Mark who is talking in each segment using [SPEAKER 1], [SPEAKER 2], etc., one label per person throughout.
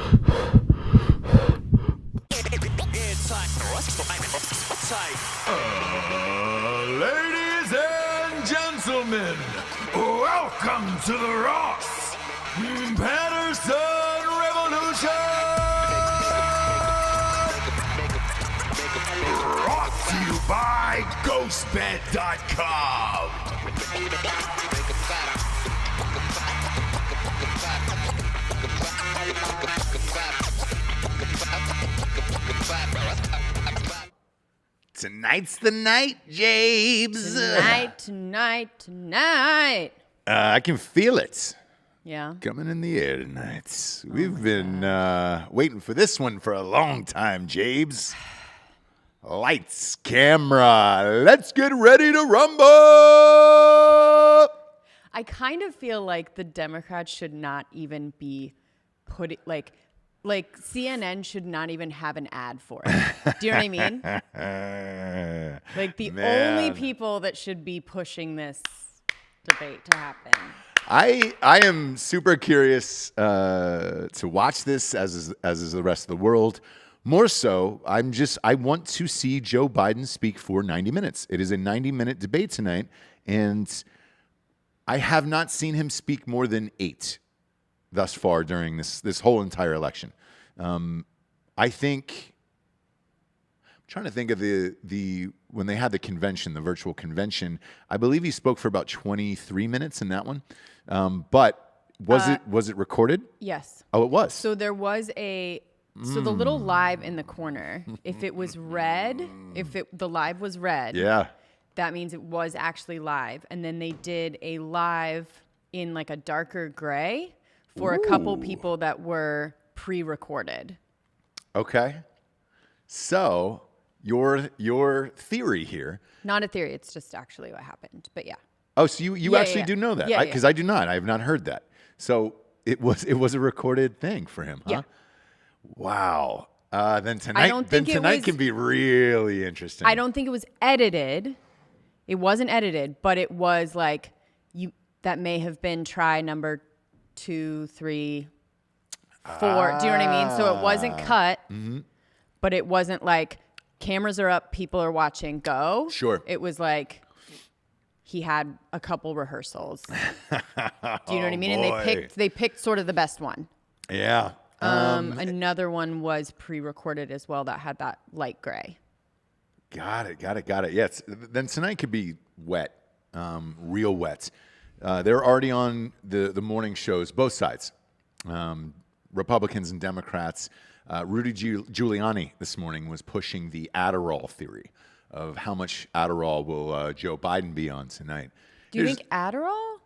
[SPEAKER 1] Ladies and gentlemen, welcome to the Ross Patterson Revolution! Brought to you by GhostBed.com.
[SPEAKER 2] Tonight's the night, Jabes.
[SPEAKER 3] Tonight.
[SPEAKER 2] I can feel it.
[SPEAKER 3] Yeah.
[SPEAKER 2] Coming in the air tonight. We've been waiting for this one for a long time, Jabes. Lights, camera, let's get ready to rumble!
[SPEAKER 3] I kind of feel like the Democrats should not even be like CNN should not even have an ad for it. Do you know what I mean? Like the only people that should be pushing this debate to happen.
[SPEAKER 2] I am super curious to watch this, as is the rest of the world. More so, I want to see Joe Biden speak for 90 minutes. It is a 90-minute debate tonight, and I have not seen him speak more than 8 thus far during this whole entire election. I'm trying to think of the when they had the convention, the virtual convention. I believe he spoke for about 23 minutes in that one. But was it recorded?
[SPEAKER 3] Yes.
[SPEAKER 2] Oh, it was.
[SPEAKER 3] So there was so the little live in the corner, if it was red, the live was red,
[SPEAKER 2] yeah,
[SPEAKER 3] that means it was actually live. And then they did a live in like a darker gray for a couple people that were pre-recorded.
[SPEAKER 2] Okay. So your theory here.
[SPEAKER 3] Not a theory, it's just actually what happened. But yeah.
[SPEAKER 2] Oh, so you actually do know that?
[SPEAKER 3] Yeah,
[SPEAKER 2] because I do not. I have not heard that. So it was a recorded thing for him, huh?
[SPEAKER 3] Yeah.
[SPEAKER 2] Wow. Then tonight can be really interesting.
[SPEAKER 3] I don't think it was edited. It wasn't edited, but it was like that may have been try number 2, 3, 4. Do you know what I mean? So it wasn't cut, but it wasn't like cameras are up, people are watching, go.
[SPEAKER 2] Sure.
[SPEAKER 3] It was like he had a couple rehearsals. Do you know what I mean?
[SPEAKER 2] Boy.
[SPEAKER 3] And they picked sort of the best one.
[SPEAKER 2] Yeah.
[SPEAKER 3] Another one was pre-recorded as well that had that light gray.
[SPEAKER 2] Got it. Yes. Then tonight could be wet, real wet. They're already on the morning shows, both sides, Republicans and Democrats. Rudy Giuliani this morning was pushing the Adderall theory of how much Adderall will Joe Biden be on tonight.
[SPEAKER 3] Do you think Adderall?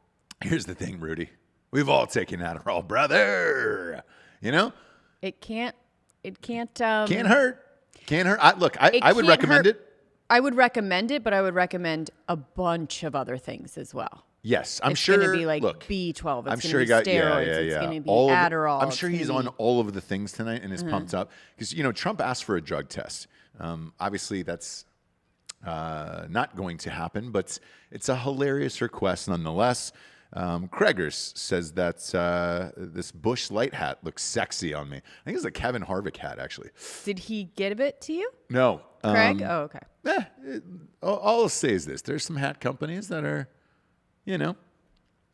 [SPEAKER 2] Here's the thing, Rudy. We've all taken Adderall, brother. You know?
[SPEAKER 3] It can't
[SPEAKER 2] Can't hurt. Can't hurt. I would recommend it.
[SPEAKER 3] I would recommend it, but I would recommend a bunch of other things as well.
[SPEAKER 2] Yes, I'm
[SPEAKER 3] it's
[SPEAKER 2] sure.
[SPEAKER 3] It's going to be like
[SPEAKER 2] look,
[SPEAKER 3] B12. It's
[SPEAKER 2] I'm
[SPEAKER 3] going
[SPEAKER 2] sure
[SPEAKER 3] to
[SPEAKER 2] he got
[SPEAKER 3] be steroids.
[SPEAKER 2] yeah.
[SPEAKER 3] It's going to be Adderall.
[SPEAKER 2] I'm sure he's on all of the things tonight and is pumped up because Trump asked for a drug test. Obviously, that's not going to happen, but it's a hilarious request nonetheless. Kreggers says that this Bush Light hat looks sexy on me. I think it's a Kevin Harvick hat, actually.
[SPEAKER 3] Did he give it to you?
[SPEAKER 2] No.
[SPEAKER 3] Craig? Oh, okay.
[SPEAKER 2] All I'll say is this. There's some hat companies that are,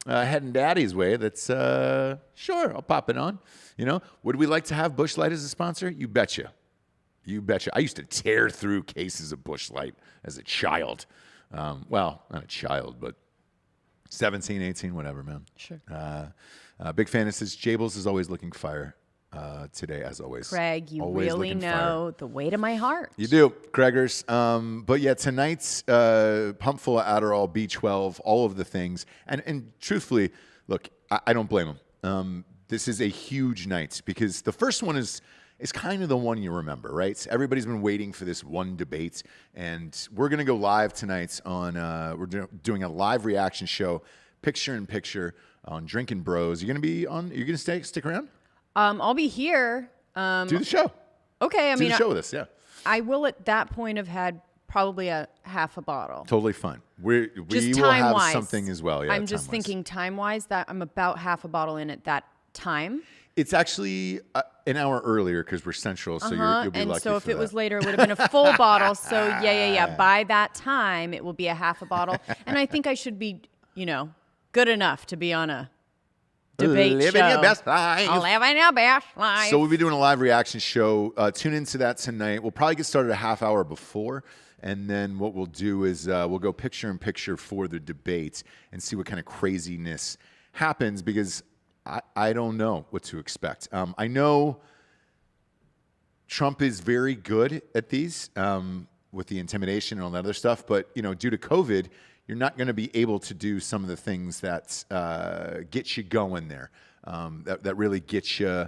[SPEAKER 2] heading daddy's way. That's, sure, I'll pop it on. Would we like to have Bush Light as a sponsor? You betcha. I used to tear through cases of Bush Light as a child. Well, not a child, but 17, 18, whatever, man.
[SPEAKER 3] Sure.
[SPEAKER 2] Big fan. It says, Jables is always looking fire today, as always.
[SPEAKER 3] Craig, you
[SPEAKER 2] always
[SPEAKER 3] really know the way to my heart.
[SPEAKER 2] You do, Kreggers. But yeah, tonight's pump full of Adderall, B12, all of the things. And truthfully, look, I don't blame them. This is a huge night because the first one is kind of the one you remember, right? Everybody's been waiting for this one debate, and we're going to go live tonight on, we're doing a live reaction show, picture-in-picture on Drinkin Bros. You're going to stick around?
[SPEAKER 3] I'll be here.
[SPEAKER 2] Do the show.
[SPEAKER 3] Okay,
[SPEAKER 2] Do the show with us, yeah.
[SPEAKER 3] I will at that point have had probably a half a bottle.
[SPEAKER 2] Totally fine. We
[SPEAKER 3] just
[SPEAKER 2] will have something as well, yeah.
[SPEAKER 3] I'm just thinking time-wise that I'm about half a bottle in at that time.
[SPEAKER 2] It's actually, an hour earlier because we're central, so you'll be
[SPEAKER 3] and
[SPEAKER 2] lucky
[SPEAKER 3] so if
[SPEAKER 2] for
[SPEAKER 3] it was
[SPEAKER 2] that.
[SPEAKER 3] later, it would have been a full bottle. So yeah. By that time, it will be a half a bottle. And I think I should be, good enough to be on a debate
[SPEAKER 2] Living
[SPEAKER 3] show.
[SPEAKER 2] your best life.
[SPEAKER 3] Living your best life.
[SPEAKER 2] So we'll be doing a live reaction show. Tune into that tonight. We'll probably get started a half hour before. And then what we'll do is we'll go picture in picture for the debate and see what kind of craziness happens because I don't know what to expect. I know Trump is very good at these with the intimidation and all that other stuff. But, due to COVID, you're not going to be able to do some of the things that get you going there, that really get you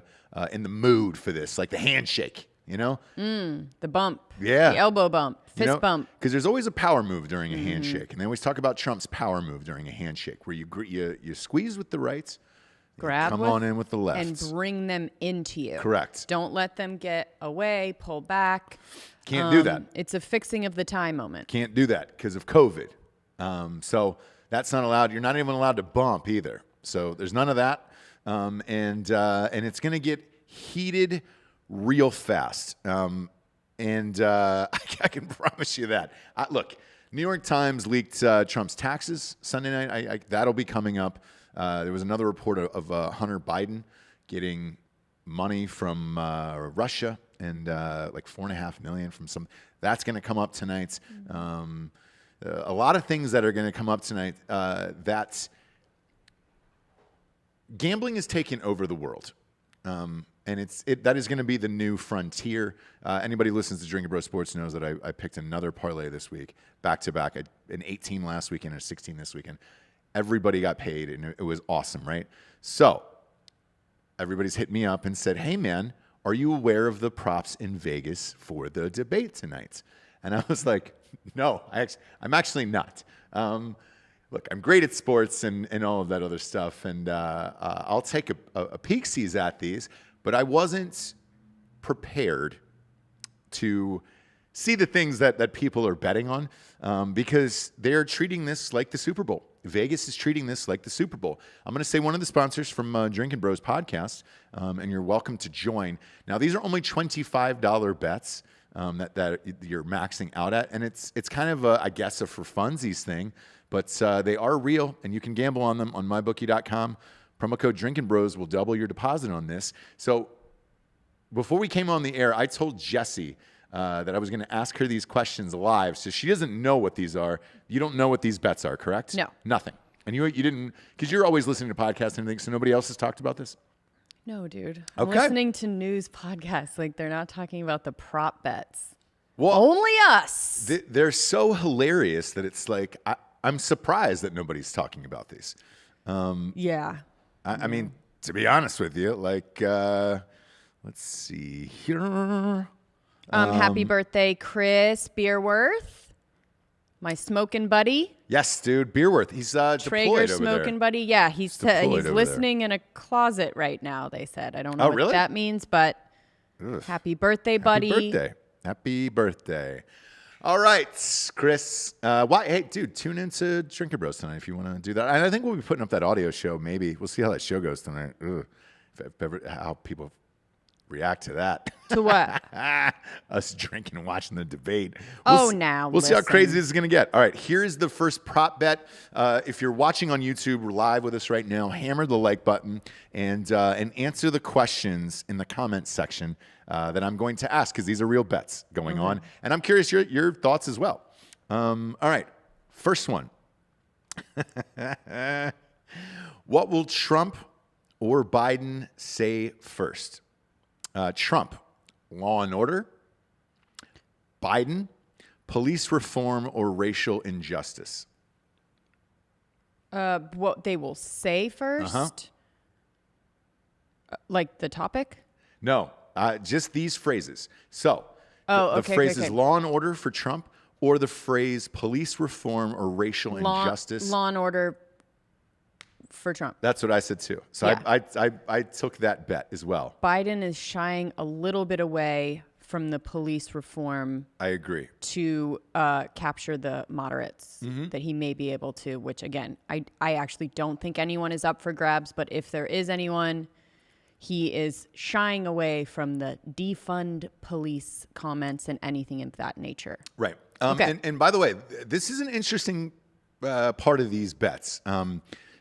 [SPEAKER 2] in the mood for this, like the handshake.
[SPEAKER 3] The bump.
[SPEAKER 2] Yeah.
[SPEAKER 3] The elbow bump. Fist bump.
[SPEAKER 2] Because there's always a power move during a handshake. And they always talk about Trump's power move during a handshake where you squeeze with the rights, come on in with the lefts.
[SPEAKER 3] And bring them into you.
[SPEAKER 2] Correct.
[SPEAKER 3] Don't let them get away, pull back.
[SPEAKER 2] Can't do that.
[SPEAKER 3] It's a fixing of the time moment.
[SPEAKER 2] Can't do that because of COVID. So that's not allowed. You're not even allowed to bump either. So there's none of that. And it's going to get heated real fast. I can promise you that. Look, New York Times leaked Trump's taxes Sunday night. That'll be coming up. There was another report of Hunter Biden getting money from Russia and like $4.5 million from some. That's going to come up tonight. A lot of things that are going to come up tonight. That gambling is taking over the world. And that is going to be the new frontier. Anybody who listens to Drinkin Bros Sports knows that I picked another parlay this week, back-to-back, an 18 last weekend and a 16 this weekend. Everybody got paid, and it was awesome, right? So everybody's hit me up and said, hey, man, are you aware of the props in Vegas for the debate tonight? And I was like, no, I'm actually not. Look, I'm great at sports and all of that other stuff, and I'll take a peek-sees at these, but I wasn't prepared to see the things that people are betting on because they're treating this like the Super Bowl. Vegas is treating this like the Super Bowl. I'm going to say one of the sponsors from Drinkin Bros podcast, and you're welcome to join. Now, these are only $25 bets that you're maxing out at, and it's kind of, I guess, a for funsies thing, but they are real, and you can gamble on them on mybookie.com. Promo code Drinkin Bros will double your deposit on this. So before we came on the air, I told Jessie that I was going to ask her these questions live, so she doesn't know what these are. You don't know what these bets are, correct?
[SPEAKER 3] No.
[SPEAKER 2] Nothing. And you didn't, because you're always listening to podcasts and everything, so nobody else has talked about this?
[SPEAKER 3] No, dude. I'm
[SPEAKER 2] Okay.
[SPEAKER 3] listening to news podcasts. Like, they're not talking about the prop bets.
[SPEAKER 2] Well,
[SPEAKER 3] Only us.
[SPEAKER 2] they're so hilarious that it's like, I'm surprised that nobody's talking about these.
[SPEAKER 3] Yeah.
[SPEAKER 2] I mean, to be honest with you, like, let's see here.
[SPEAKER 3] Happy birthday, Chris Beerworth, my smoking buddy.
[SPEAKER 2] Yes, dude, Beerworth. He's deployed
[SPEAKER 3] Traeger
[SPEAKER 2] over
[SPEAKER 3] smoking
[SPEAKER 2] there.
[SPEAKER 3] buddy. Yeah, he's
[SPEAKER 2] deployed over
[SPEAKER 3] listening in a closet right now, they said. I don't know
[SPEAKER 2] Oh,
[SPEAKER 3] what
[SPEAKER 2] really?
[SPEAKER 3] that means, but happy birthday, buddy.
[SPEAKER 2] Happy birthday. Happy birthday. All right, Chris. Hey, dude, tune into Drinkin Bros tonight if you want to do that. And I think we'll be putting up that audio show, maybe. We'll see how that show goes tonight. How people react to that.
[SPEAKER 3] To what?
[SPEAKER 2] Us drinking and watching the debate.
[SPEAKER 3] Now
[SPEAKER 2] We'll see how
[SPEAKER 3] listen.
[SPEAKER 2] crazy this is going to get. All right, here's the first prop bet. If you're watching on YouTube, we're live with us right now. Hammer the like button and answer the questions in the comments section that I'm going to ask because these are real bets going on. And I'm curious your thoughts as well. All right, first one. What will Trump or Biden say first? Trump, law and order. Biden, police reform or racial injustice.
[SPEAKER 3] What they will say first? Like the topic?
[SPEAKER 2] No, just these phrases. So,
[SPEAKER 3] Oh,
[SPEAKER 2] the
[SPEAKER 3] okay,
[SPEAKER 2] phrase is
[SPEAKER 3] okay.
[SPEAKER 2] law and order for Trump or the phrase police reform or racial injustice.
[SPEAKER 3] Law and order for Trump.
[SPEAKER 2] That's what I said too. So
[SPEAKER 3] Yeah.
[SPEAKER 2] I took that bet as well.
[SPEAKER 3] Biden is shying a little bit away from the police reform
[SPEAKER 2] I agree.
[SPEAKER 3] to capture the moderates that he may be able to, which again, I actually don't think anyone is up for grabs, but if there is anyone, he is shying away from the defund police comments and anything of that nature.
[SPEAKER 2] Right.
[SPEAKER 3] Okay.
[SPEAKER 2] And by the way, this is an interesting part of these bets.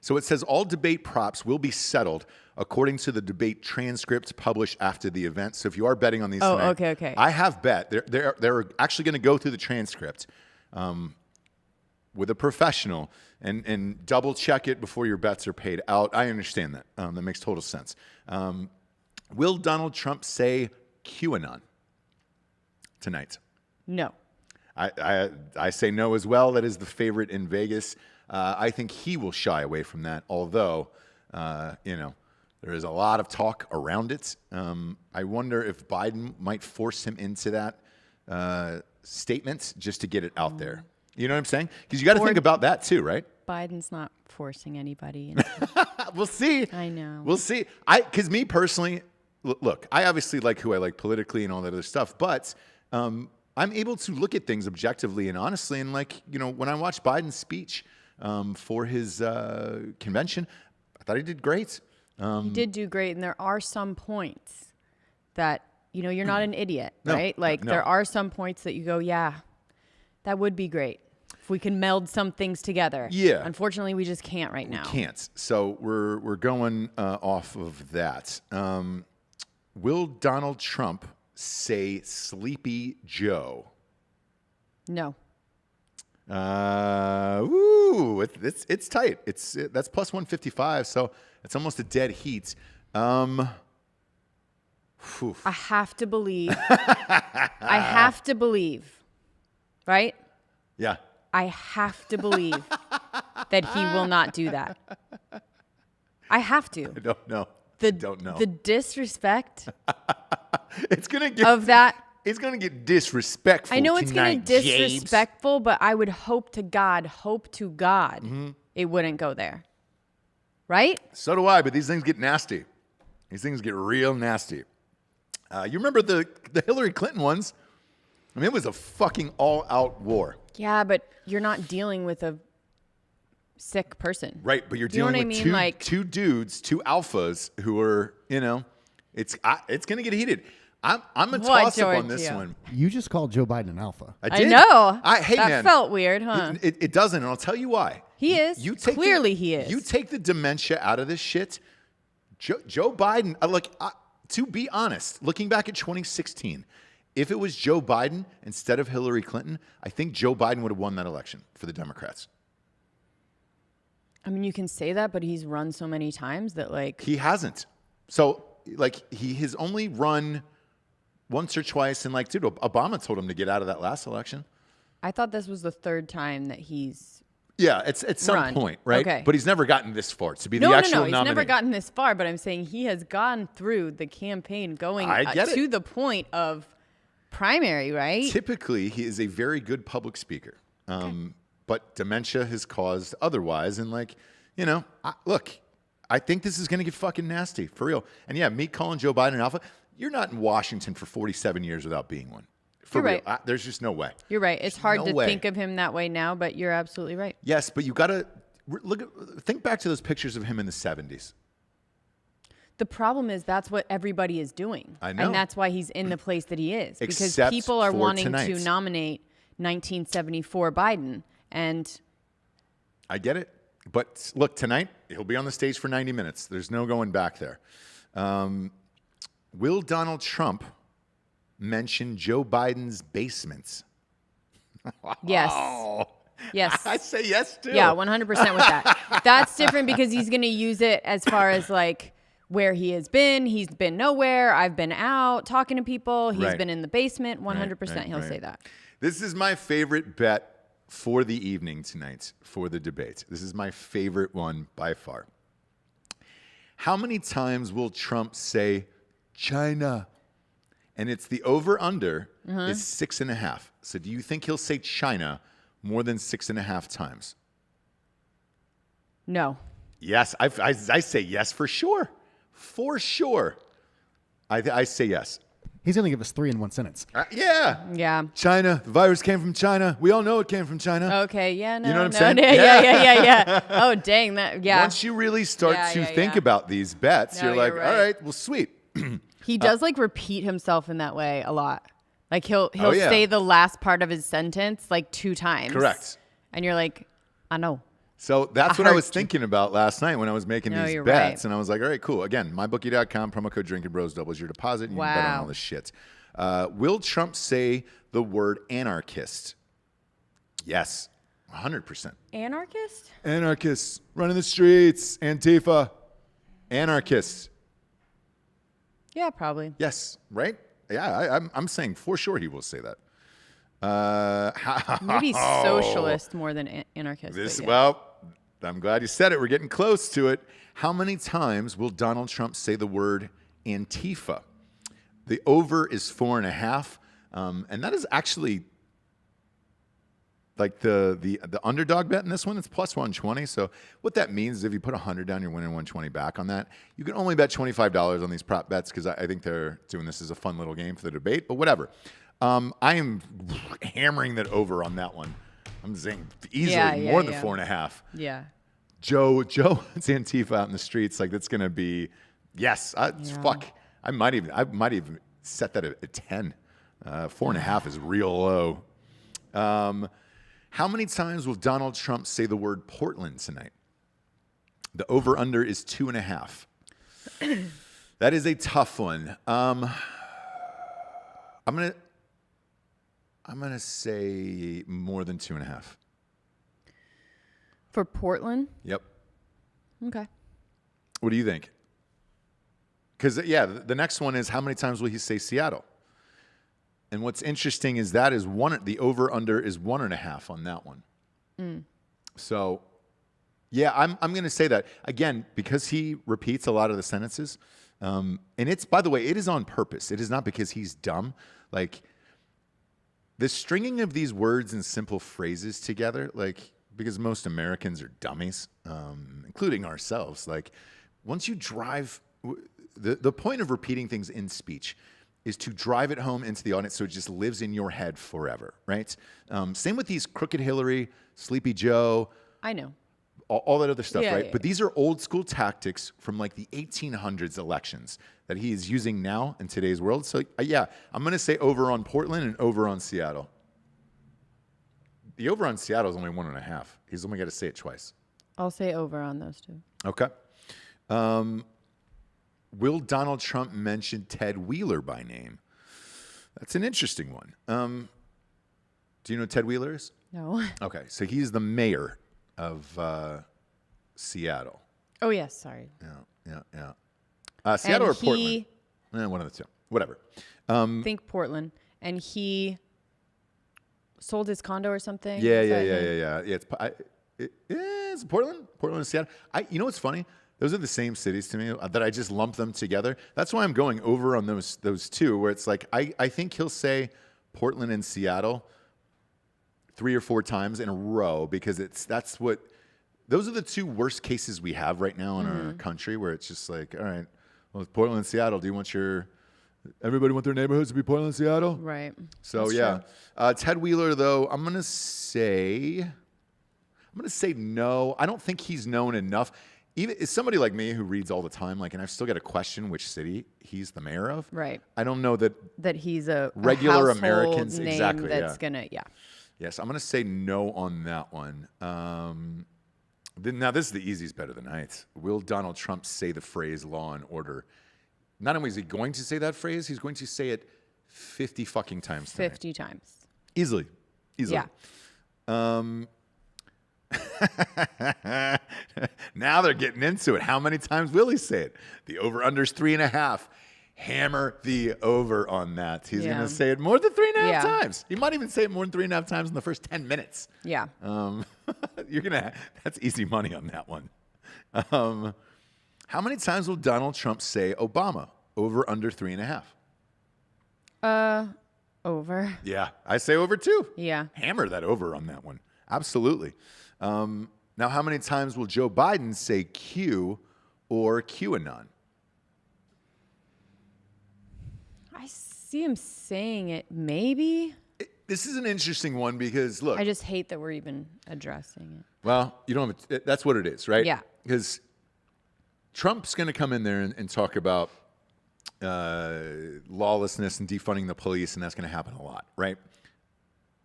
[SPEAKER 2] So it says all debate props will be settled according to the debate transcript published after the event. So if you are betting on these tonight,
[SPEAKER 3] okay.
[SPEAKER 2] I have bet. They're actually going to go through the transcript with a professional and double check it before your bets are paid out. I understand that. That makes total sense. Will Donald Trump say QAnon tonight?
[SPEAKER 3] No.
[SPEAKER 2] I say no as well. That is the favorite in Vegas. I think he will shy away from that, although, there is a lot of talk around it. I wonder if Biden might force him into that statement just to get it out there. You know what I'm saying? Because you got to think about that too, right?
[SPEAKER 3] Biden's not forcing anybody.
[SPEAKER 2] We'll see.
[SPEAKER 3] I know.
[SPEAKER 2] We'll see. Because me personally, look, I obviously like who I like politically and all that other stuff, but I'm able to look at things objectively and honestly. And when I watched Biden's speech for his convention, I thought he did great.
[SPEAKER 3] He did do great, and there are some points that you're not an idiot, right?
[SPEAKER 2] No.
[SPEAKER 3] There are some points that you go, yeah, that would be great if we can meld some things together.
[SPEAKER 2] Yeah.
[SPEAKER 3] Unfortunately, we just can't right now.
[SPEAKER 2] Can't. So we're going off of that. Will Donald Trump say Sleepy Joe?
[SPEAKER 3] No.
[SPEAKER 2] It's tight. That's plus 155, so it's almost a dead heat.
[SPEAKER 3] I have to believe. I have to believe. Right?
[SPEAKER 2] Yeah.
[SPEAKER 3] I have to believe that he will not do that. I have to.
[SPEAKER 2] I don't know. Don't know.
[SPEAKER 3] The disrespect
[SPEAKER 2] It's gonna get
[SPEAKER 3] of that.
[SPEAKER 2] It's gonna get disrespectful.
[SPEAKER 3] I know it's gonna
[SPEAKER 2] tonight,
[SPEAKER 3] be disrespectful, but I would hope to God,
[SPEAKER 2] Mm-hmm.
[SPEAKER 3] it wouldn't go there. Right?
[SPEAKER 2] So do I, but these things get nasty. These things get real nasty. You remember the Hillary Clinton ones? I mean, it was a fucking all-out war.
[SPEAKER 3] Yeah, but you're not dealing with a sick person.
[SPEAKER 2] Right, but you're
[SPEAKER 3] Do you know
[SPEAKER 2] dealing
[SPEAKER 3] what I
[SPEAKER 2] with
[SPEAKER 3] mean? Like-
[SPEAKER 2] two dudes, two alphas who are, it's going to get heated. I'm a
[SPEAKER 3] What,
[SPEAKER 2] toss-up on this
[SPEAKER 3] Giorgio?
[SPEAKER 2] one.
[SPEAKER 4] You just called Joe Biden an alpha.
[SPEAKER 2] I
[SPEAKER 3] I
[SPEAKER 2] did.
[SPEAKER 3] know.
[SPEAKER 2] Hey,
[SPEAKER 3] that
[SPEAKER 2] man.
[SPEAKER 3] felt weird, huh?
[SPEAKER 2] It doesn't, and I'll tell you why.
[SPEAKER 3] He is. Clearly he is.
[SPEAKER 2] You take the dementia out of this shit. Joe Biden, to be honest, looking back at 2016, if it was Joe Biden instead of Hillary Clinton, I think Joe Biden would have won that election for the Democrats.
[SPEAKER 3] I mean, you can say that, but he's run so many times that
[SPEAKER 2] He hasn't. So, he has only run once or twice, and dude, Obama told him to get out of that last election.
[SPEAKER 3] I thought this was the third time that he's
[SPEAKER 2] Yeah, it's at some
[SPEAKER 3] run.
[SPEAKER 2] point, right?
[SPEAKER 3] Okay.
[SPEAKER 2] But he's never gotten this far to be
[SPEAKER 3] No,
[SPEAKER 2] the actual
[SPEAKER 3] he's
[SPEAKER 2] nominee.
[SPEAKER 3] never gotten this far, but I'm saying he has gone through the campaign going
[SPEAKER 2] I get
[SPEAKER 3] to
[SPEAKER 2] it.
[SPEAKER 3] the point of primary, right?
[SPEAKER 2] Typically, he is a very good public speaker, but dementia has caused otherwise. And look, I think this is going to get fucking nasty for real. And yeah, me calling Joe Biden an alpha. You're not in Washington for 47 years without being one. For
[SPEAKER 3] You're
[SPEAKER 2] real,
[SPEAKER 3] right.
[SPEAKER 2] There's just no way.
[SPEAKER 3] You're right. It's hard
[SPEAKER 2] no
[SPEAKER 3] to
[SPEAKER 2] way.
[SPEAKER 3] think of him that way now, but you're absolutely right.
[SPEAKER 2] Yes, but you got to think back to those pictures of him in the 70s.
[SPEAKER 3] The problem is that's what everybody is doing.
[SPEAKER 2] I know.
[SPEAKER 3] And that's why he's in the place that he is. Because
[SPEAKER 2] Except
[SPEAKER 3] people are
[SPEAKER 2] for
[SPEAKER 3] wanting
[SPEAKER 2] tonight.
[SPEAKER 3] to nominate 1974 Biden. And
[SPEAKER 2] I get it. But look, tonight, he'll be on the stage for 90 minutes. There's no going back there. Will Donald Trump mention Joe Biden's basements?
[SPEAKER 3] yes.
[SPEAKER 2] Oh,
[SPEAKER 3] Yes.
[SPEAKER 2] I say yes, too.
[SPEAKER 3] Yeah, 100% with that. That's different because he's going to use it as far as where he has been. He's been nowhere. I've been out talking to people. He's
[SPEAKER 2] Right.
[SPEAKER 3] been in the basement. 100%
[SPEAKER 2] Right,
[SPEAKER 3] he'll
[SPEAKER 2] right.
[SPEAKER 3] say that.
[SPEAKER 2] This is my favorite bet for the evening tonight for the debate. This is my favorite one by far. How many times will Trump say China? And it's the over-under is 6.5. So do you think he'll say China more than 6.5 times?
[SPEAKER 3] No.
[SPEAKER 2] Yes, I say yes for sure. For sure. I say yes.
[SPEAKER 4] He's going to give us 3 in one sentence.
[SPEAKER 2] Yeah.
[SPEAKER 3] Yeah.
[SPEAKER 2] China. The virus came from China. We all know it came from China.
[SPEAKER 3] Okay. Yeah. No.
[SPEAKER 2] You know what I'm
[SPEAKER 3] no,
[SPEAKER 2] saying?
[SPEAKER 3] no, yeah. Oh, dang. That. Yeah.
[SPEAKER 2] Once you really start to think about these bets,
[SPEAKER 3] No,
[SPEAKER 2] you're like,
[SPEAKER 3] you're right.
[SPEAKER 2] all right, well, sweet.
[SPEAKER 3] He does like repeat himself in that way a lot. Like he'll
[SPEAKER 2] Oh, yeah.
[SPEAKER 3] say the last part of his sentence like 2 times.
[SPEAKER 2] Correct.
[SPEAKER 3] And you're like, I know.
[SPEAKER 2] So that's what I was thinking about last night when I was making these
[SPEAKER 3] you're
[SPEAKER 2] bets.
[SPEAKER 3] right.
[SPEAKER 2] And I was like, all right, cool. Again, mybookie.com, promo code Drinkin Bros doubles your deposit. And you can bet on all this shit. Will Trump say the word anarchist? Yes, 100%.
[SPEAKER 3] Anarchist?
[SPEAKER 2] Anarchists running the streets. Antifa. Anarchists.
[SPEAKER 3] Yeah, probably.
[SPEAKER 2] Yes, right? Yeah, I'm saying for sure he will say that.
[SPEAKER 3] Maybe socialist more than anarchist. but yeah.
[SPEAKER 2] Well, I'm glad you said it. We're getting close to it. How many times will Donald Trump say the word Antifa? The over is 4.5, and that is actually like the underdog bet in this one. It's plus 120. So what that means is if you put 100 down, you're winning 120 back on that. You can only bet $25 on these prop bets because I think they're doing this as a fun little game for the debate. But whatever. I am hammering that over on that one. I'm saying easily more than 4.5.
[SPEAKER 3] Yeah.
[SPEAKER 2] Joe, it's Antifa out in the streets. Like that's gonna be, yes. Fuck. I might even set that at 10. 4.5 is real low. How many times will Donald Trump say the word Portland tonight? The over under is 2.5. That is a tough one. I'm gonna say more than 2.5.
[SPEAKER 3] For Portland?
[SPEAKER 2] Yep.
[SPEAKER 3] Okay.
[SPEAKER 2] What do you think? Because, the next one is how many times will he say Seattle? And what's interesting is the over-under is 1.5 on that one. So, I'm going to say that. Again, because he repeats a lot of the sentences. And it's, by the way, it is on purpose. It is not because he's dumb. Like, the stringing of these words and simple phrases together, like, because most Americans are dummies, including ourselves. Like, once you drive, the point of repeating things in speech is to drive it home into the audience so it just lives in your head forever, right? Same with these Crooked Hillary, Sleepy Joe.
[SPEAKER 3] I know.
[SPEAKER 2] All that other stuff, right?
[SPEAKER 3] Yeah.
[SPEAKER 2] But these are old school tactics from like the 1800s elections that he is using now in today's world. So, I'm going to say over on Portland and over on Seattle. The over on Seattle is only 1.5. He's only got to say it twice.
[SPEAKER 3] I'll say over on those 2.
[SPEAKER 2] Okay. Will Donald Trump mention Ted Wheeler by name? That's an interesting one. Do you know who Ted Wheeler is?
[SPEAKER 3] No.
[SPEAKER 2] Okay, so he's the mayor of Seattle.
[SPEAKER 3] Oh, yes. Sorry.
[SPEAKER 2] Yeah. Seattle or Portland? One of the two. Whatever.
[SPEAKER 3] Think Portland. And he sold his condo or something.
[SPEAKER 2] Yeah. It's Portland and Seattle. You know what's funny? Those are the same cities to me that I just lump them together. That's why I'm going over on those 2, where it's like I think he'll say Portland and Seattle 3 or 4 times in a row because those are the 2 worst cases we have right now in our country, where it's just like, all right, well, it's Portland and Seattle. Do you want everybody want their neighborhoods to be Portland and Seattle?
[SPEAKER 3] Right.
[SPEAKER 2] So Ted Wheeler, though, I'm gonna say no. I don't think he's known enough. Even as somebody like me who reads all the time, like, and I've still got to question which city he's the mayor of.
[SPEAKER 3] Right.
[SPEAKER 2] I don't know that
[SPEAKER 3] he's a
[SPEAKER 2] regular
[SPEAKER 3] household
[SPEAKER 2] Americans
[SPEAKER 3] name
[SPEAKER 2] exactly.
[SPEAKER 3] That's gonna
[SPEAKER 2] Yes, I'm gonna say no on that one. Now this is the easiest bet of the night. Will Donald Trump say the phrase "law and order"? Not only is he going to say that phrase, he's going to say it 50 fucking times tonight.
[SPEAKER 3] 50 times.
[SPEAKER 2] Easily.
[SPEAKER 3] Yeah.
[SPEAKER 2] Now they're getting into it. How many times will he say it? The over-under is 3.5. Hammer the over on that. He's going to say it more than 3.5 times. He might even say it more than 3.5 times in the first 10 minutes.
[SPEAKER 3] Yeah.
[SPEAKER 2] That's easy money on that one. How many times will Donald Trump say Obama? Over, under 3.5?
[SPEAKER 3] Over.
[SPEAKER 2] Yeah, I say over too.
[SPEAKER 3] Yeah.
[SPEAKER 2] Hammer that over on that one. Absolutely. Now, how many times will Joe Biden say Q or QAnon?
[SPEAKER 3] see him saying it, maybe.
[SPEAKER 2] This is an interesting one because, look.
[SPEAKER 3] I just hate that we're even addressing it.
[SPEAKER 2] Well, you don't have that's what it is, right?
[SPEAKER 3] Yeah.
[SPEAKER 2] Because Trump's going to come in there and talk about lawlessness and defunding the police, and that's going to happen a lot, right?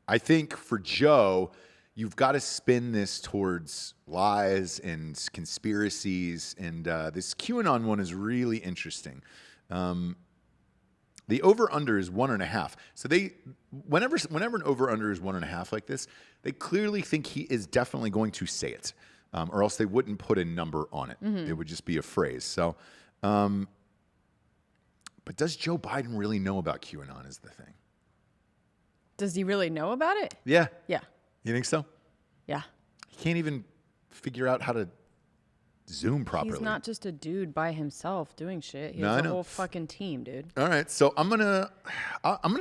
[SPEAKER 2] I think for Joe, you've got to spin this towards lies and conspiracies, and this QAnon one is really interesting. The over/under is 1.5. So whenever an over/under is 1.5 like this, they clearly think he is definitely going to say it, or else they wouldn't put a number on it. It would just be a phrase. So, but does Joe Biden really know about QAnon? Is the thing.
[SPEAKER 3] Does he really know about it?
[SPEAKER 2] Yeah.
[SPEAKER 3] Yeah.
[SPEAKER 2] You think so?
[SPEAKER 3] Yeah.
[SPEAKER 2] He can't even figure out how to Zoom properly.
[SPEAKER 3] He's not just a dude by himself doing shit. He
[SPEAKER 2] No, I
[SPEAKER 3] has a
[SPEAKER 2] know.
[SPEAKER 3] whole fucking team, dude.
[SPEAKER 2] All right, so I'm gonna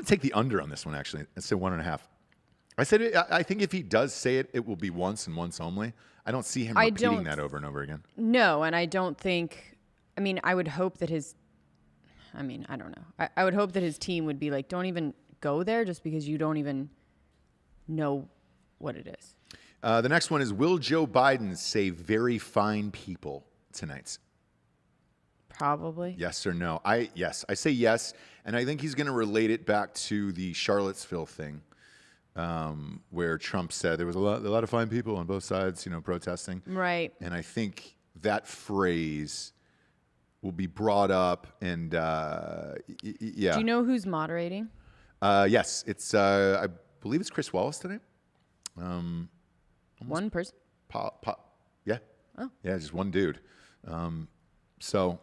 [SPEAKER 2] take the under on this one actually. Let's say 1.5. I said I think if he does say it, it will be once and once only. I don't see him repeating that over and over again.
[SPEAKER 3] No, and I don't think. I mean, I would hope that his. I mean, I don't know. I would hope that his team would be like, don't even go there, just because you don't even know what it is.
[SPEAKER 2] The next one is, will Joe Biden say very fine people tonight?
[SPEAKER 3] Probably.
[SPEAKER 2] Yes or no? Yes. I say yes, and I think he's going to relate it back to the Charlottesville thing, where Trump said there was a lot of fine people on both sides, protesting.
[SPEAKER 3] Right.
[SPEAKER 2] And I think that phrase will be brought up, and yeah.
[SPEAKER 3] Do you know who's moderating?
[SPEAKER 2] Yes, it's I believe it's Chris Wallace tonight.
[SPEAKER 3] One person?
[SPEAKER 2] Yeah.
[SPEAKER 3] Oh.
[SPEAKER 2] Yeah, just one dude. So,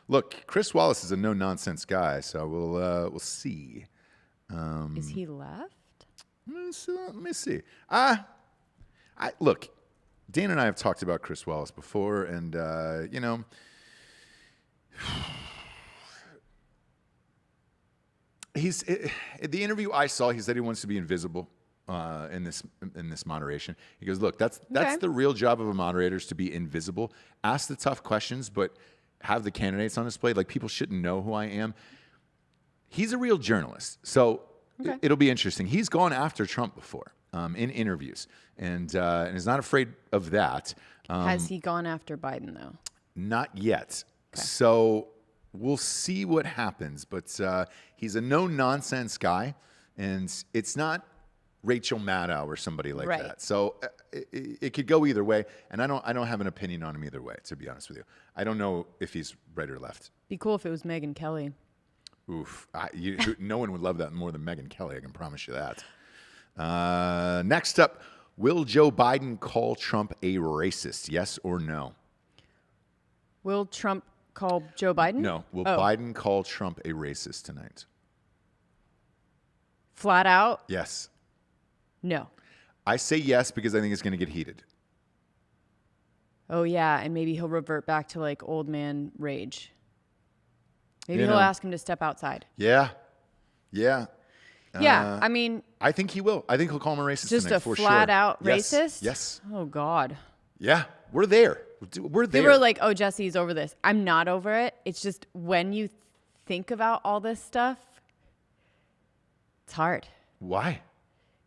[SPEAKER 2] look, Chris Wallace is a no-nonsense guy, so we'll see.
[SPEAKER 3] Is he left?
[SPEAKER 2] Let me see. Look, Dan and I have talked about Chris Wallace before, and, the interview I saw, he said he wants to be invisible. In this moderation, he goes, look, that's the real job of a moderator, is to be invisible, ask the tough questions, but have the candidates on display. Like, people shouldn't know who I am. He's a real journalist, so it'll be interesting. He's gone after Trump before in interviews, and is not afraid of that.
[SPEAKER 3] Has he gone after Biden though?
[SPEAKER 2] Not yet.
[SPEAKER 3] Okay.
[SPEAKER 2] So we'll see what happens. But he's a no-nonsense guy, and it's not Rachel Maddow or somebody like that. So it could go either way, and I don't have an opinion on him either way, to be honest with you. I don't know if he's right or left.
[SPEAKER 3] Be cool if it was Megyn Kelly.
[SPEAKER 2] Oof. No one would love that more than Megyn Kelly, I can promise you that. Next up, will Joe Biden call Trump a racist, yes or no?
[SPEAKER 3] Will Trump call Joe Biden?
[SPEAKER 2] No. Will Biden call Trump a racist tonight?
[SPEAKER 3] Flat out?
[SPEAKER 2] Yes.
[SPEAKER 3] No.
[SPEAKER 2] I say yes because I think it's going to get heated.
[SPEAKER 3] Oh, yeah, and maybe he'll revert back to, like, old man rage. Maybe he'll ask him to step outside.
[SPEAKER 2] Yeah. Yeah.
[SPEAKER 3] Yeah, I mean...
[SPEAKER 2] I think he will. I think he'll call him a racist
[SPEAKER 3] just
[SPEAKER 2] tonight,
[SPEAKER 3] a
[SPEAKER 2] for
[SPEAKER 3] flat-out
[SPEAKER 2] sure.
[SPEAKER 3] racist?
[SPEAKER 2] Yes.
[SPEAKER 3] Oh, God.
[SPEAKER 2] Yeah, we're there. We're there.
[SPEAKER 3] They were like, oh, Jesse's over this. I'm not over it. It's just when you think about all this stuff, it's hard.
[SPEAKER 2] Why?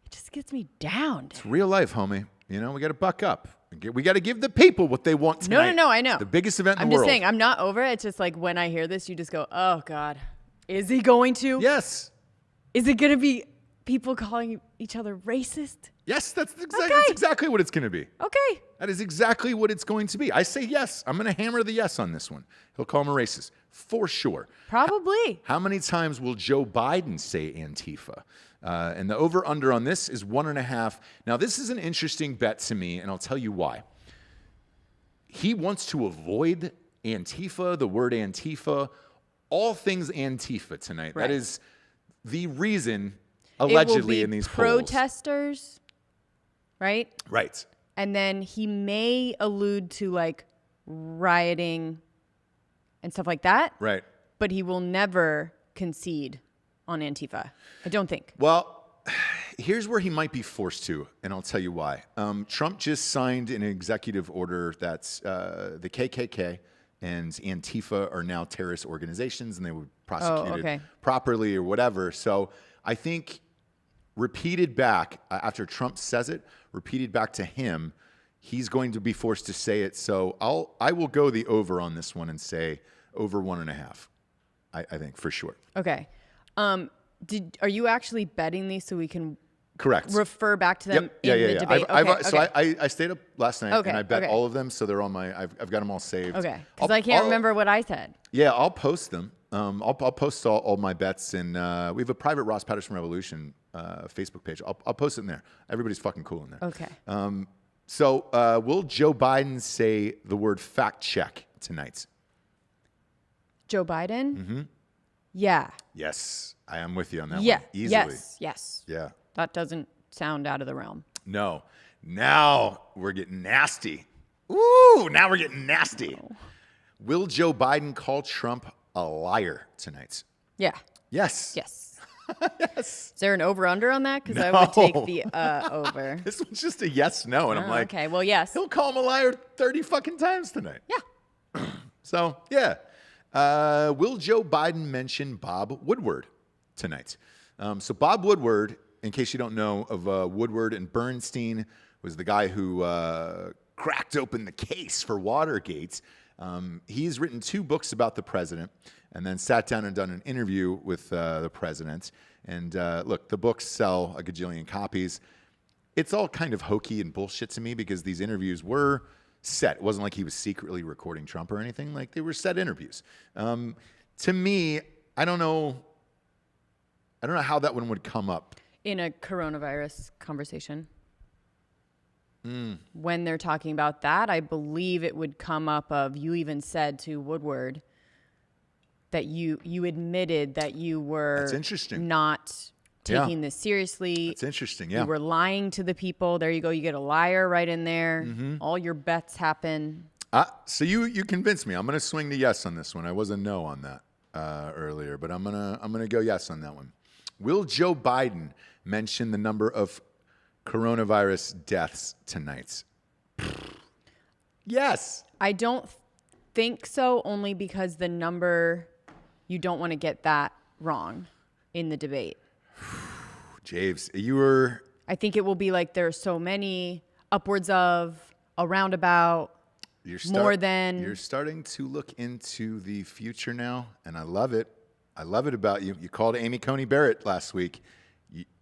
[SPEAKER 3] It just gets me down.
[SPEAKER 2] It's real life, homie. We got to buck up. We got to give the people what they want tonight.
[SPEAKER 3] No, I know.
[SPEAKER 2] It's the biggest event in
[SPEAKER 3] I'm
[SPEAKER 2] the world.
[SPEAKER 3] just saying, I'm not over it. It's just like when I hear this, you just go, oh, God. Is he going to?
[SPEAKER 2] Yes.
[SPEAKER 3] Is it going to be people calling each other racist?
[SPEAKER 2] Yes, that's exactly what it's going to be.
[SPEAKER 3] Okay.
[SPEAKER 2] That is exactly what it's going to be. I say yes. I'm going to hammer the yes on this one. He'll call him a racist, for sure.
[SPEAKER 3] Probably.
[SPEAKER 2] How many times will Joe Biden say Antifa? And the over-under on this is 1.5. Now, this is an interesting bet to me, and I'll tell you why. He wants to avoid Antifa, the word Antifa, all things Antifa tonight.
[SPEAKER 3] Right.
[SPEAKER 2] That is the reason, allegedly, in these
[SPEAKER 3] protesters, right?
[SPEAKER 2] Right.
[SPEAKER 3] And then he may allude to like rioting and stuff like that.
[SPEAKER 2] Right.
[SPEAKER 3] But he will never concede on Antifa. I don't think.
[SPEAKER 2] Well, here's where he might be forced to, and I'll tell you why. Trump just signed an executive order that's the KKK and Antifa are now terrorist organizations and they were prosecuted
[SPEAKER 3] okay.
[SPEAKER 2] properly or whatever. So I think repeated back, after Trump says it, repeated back to him, he's going to be forced to say it. So I will go the over on this one and say over 1.5. I think for sure.
[SPEAKER 3] Okay. Are you actually betting these so we can
[SPEAKER 2] Correct.
[SPEAKER 3] refer back to them
[SPEAKER 2] Yep.
[SPEAKER 3] in the debate?
[SPEAKER 2] So I stayed up last night and I bet
[SPEAKER 3] okay.
[SPEAKER 2] all of them. So they're on my, I've got them all saved.
[SPEAKER 3] Okay. Because I can't remember what I said.
[SPEAKER 2] Yeah, I'll post them. I'll post all my bets, and we have a private Ross Patterson Revolution Facebook page. I'll post it in there. Everybody's fucking cool in there.
[SPEAKER 3] Okay.
[SPEAKER 2] So will Joe Biden say the word fact check tonight?
[SPEAKER 3] Joe Biden? Mm-hmm. Yeah.
[SPEAKER 2] Yes, I am with you on that
[SPEAKER 3] Yeah.
[SPEAKER 2] one. Easily.
[SPEAKER 3] Yes.
[SPEAKER 2] Yeah.
[SPEAKER 3] That doesn't sound out of the realm.
[SPEAKER 2] No. Now we're getting nasty. Ooh, now we're getting nasty.
[SPEAKER 3] No.
[SPEAKER 2] Will Joe Biden call Trump a liar tonight?
[SPEAKER 3] Yeah.
[SPEAKER 2] Yes.
[SPEAKER 3] Yes.
[SPEAKER 2] Yes.
[SPEAKER 3] Is there an over-under on that? Because I would take the over.
[SPEAKER 2] This one's just a yes, no. And I'm like,
[SPEAKER 3] okay, well, yes.
[SPEAKER 2] he'll call him a liar 30 fucking times tonight.
[SPEAKER 3] Yeah.
[SPEAKER 2] So, yeah. Will Joe Biden mention Bob Woodward tonight? So Bob Woodward, in case you don't know, of Woodward and Bernstein, was the guy who cracked open the case for Watergate. He's written 2 books about the president and then sat down and done an interview with the president. And look, the books sell a gajillion copies. It's all kind of hokey and bullshit to me because these interviews were set. It wasn't like he was secretly recording Trump or anything. Like, they were set interviews. To me, I don't know how that one would come up.
[SPEAKER 3] In a coronavirus conversation. When they're talking about that, I believe it would come up of, you even said to Woodward that you admitted that you were
[SPEAKER 2] That's interesting.
[SPEAKER 3] not taking this seriously.
[SPEAKER 2] That's interesting, yeah.
[SPEAKER 3] You were lying to the people. There you go. You get a liar right in there.
[SPEAKER 2] Mm-hmm.
[SPEAKER 3] All your bets happen.
[SPEAKER 2] So you convinced me. I'm going to swing the yes on this one. I was a no on that earlier, but I'm gonna go yes on that one. Will Joe Biden mention the number of coronavirus deaths tonight? Yes.
[SPEAKER 3] I don't think so, only because the number, you don't want to get that wrong in the debate.
[SPEAKER 2] Javes, you were...
[SPEAKER 3] I think it will be like there are so many, upwards of, around about, more than.
[SPEAKER 2] You're starting to look into the future now, and I love it. I love it about you. You called Amy Coney Barrett last week.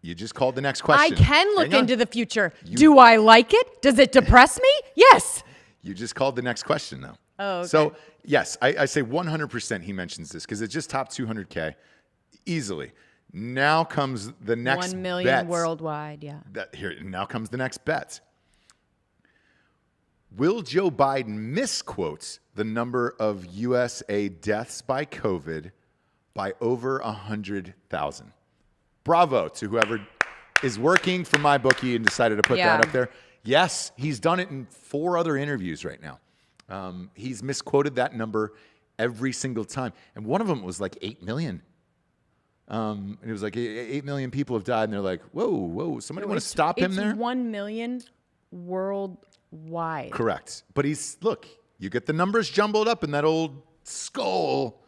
[SPEAKER 2] You just called the next question.
[SPEAKER 3] I can look
[SPEAKER 2] Hang on.
[SPEAKER 3] into the future. Do I like it? Does it depress me? Yes.
[SPEAKER 2] You just called the next question, though.
[SPEAKER 3] Oh, okay.
[SPEAKER 2] So, yes, I say 100% he mentions this because it just topped 200K easily. Now comes the next
[SPEAKER 3] 1 million
[SPEAKER 2] bet.
[SPEAKER 3] worldwide, yeah.
[SPEAKER 2] Now comes the next bet. Will Joe Biden misquote the number of USA deaths by COVID by over 100,000? Bravo to whoever is working for my bookie and decided to put that up there. Yes, he's done it in 4 other interviews right now. He's misquoted that number every single time. And one of them was like 8 million. And it was like 8 million people have died. And they're like, whoa, somebody want to stop him there?
[SPEAKER 3] It's 1 million worldwide.
[SPEAKER 2] Correct. But you get the numbers jumbled up in that old skull,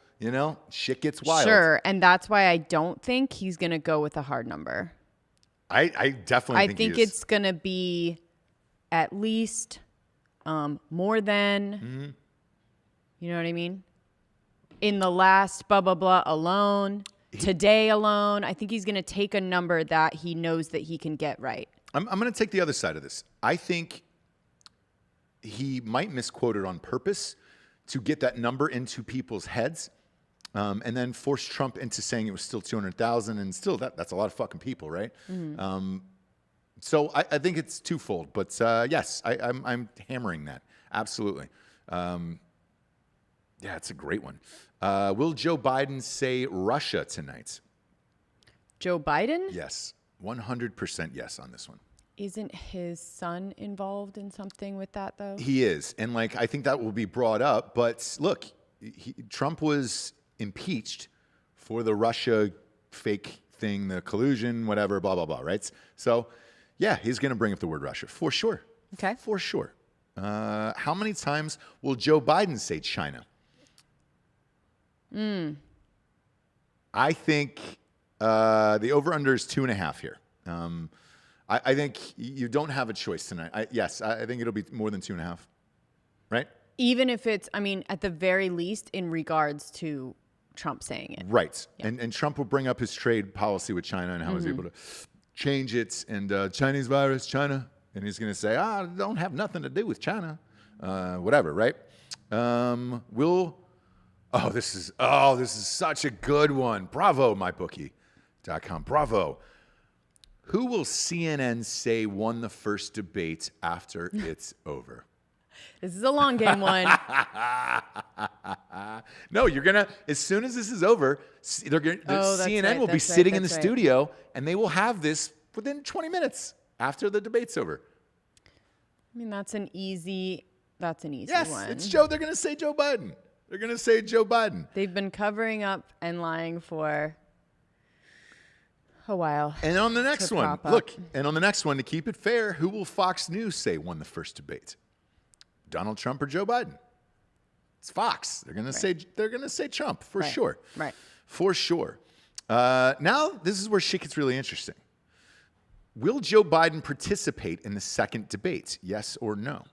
[SPEAKER 2] shit gets wild.
[SPEAKER 3] Sure, and that's why I don't think he's going to go with a hard number.
[SPEAKER 2] I definitely think he is.
[SPEAKER 3] It's going to be at least more than, you know what I mean? In the last blah, blah, blah alone, today alone, I think he's going to take a number that he knows that he can get right.
[SPEAKER 2] I'm going to take the other side of this. I think he might misquote it on purpose to get that number into people's heads and then force Trump into saying it was still 200,000 and still that's a lot of fucking people, right? So I think it's twofold, but yes, I'm hammering that. Absolutely. Yeah, it's a great one. Will Joe Biden say Russia tonight?
[SPEAKER 3] Joe Biden?
[SPEAKER 2] Yes. 100% yes on this one.
[SPEAKER 3] Isn't his son involved in something with that, though?
[SPEAKER 2] He is. And, I think that will be brought up. But, look, Trump was impeached for the Russia fake thing, the collusion, whatever, blah, blah, blah, right? So, yeah, he's going to bring up the word Russia, for sure.
[SPEAKER 3] Okay.
[SPEAKER 2] For sure. How many times will Joe Biden say China? I think the over-under is 2.5 here. I think you don't have a choice tonight. I think it'll be more than 2.5. Right?
[SPEAKER 3] Even if it's, I mean, at the very least, in regards to Trump saying it.
[SPEAKER 2] Right. Yeah. And Trump will bring up his trade policy with China and how he's able to change it. And Chinese virus, China. And he's going to say, don't have nothing to do with China. Whatever, right? This is such a good one. Bravo, mybookie.com. Bravo. Who will CNN say won the first debate after it's over?
[SPEAKER 3] This is a long game one.
[SPEAKER 2] No, you're going to, as soon as this is over, CNN will be sitting in the studio and they will have this within 20 minutes after the debate's over.
[SPEAKER 3] I mean, that's an easy one.
[SPEAKER 2] Yes, it's Joe. They're going to say Joe Biden. They're going to say Joe Biden.
[SPEAKER 3] They've been covering up and lying for a while.
[SPEAKER 2] And on the next one, to keep it fair, who will Fox News say won the first debate? Donald Trump or Joe Biden? It's Fox. They're going to say Trump for sure.
[SPEAKER 3] Right.
[SPEAKER 2] For sure. Now this is where shit gets really interesting. Will Joe Biden participate in the second debate? Yes or no?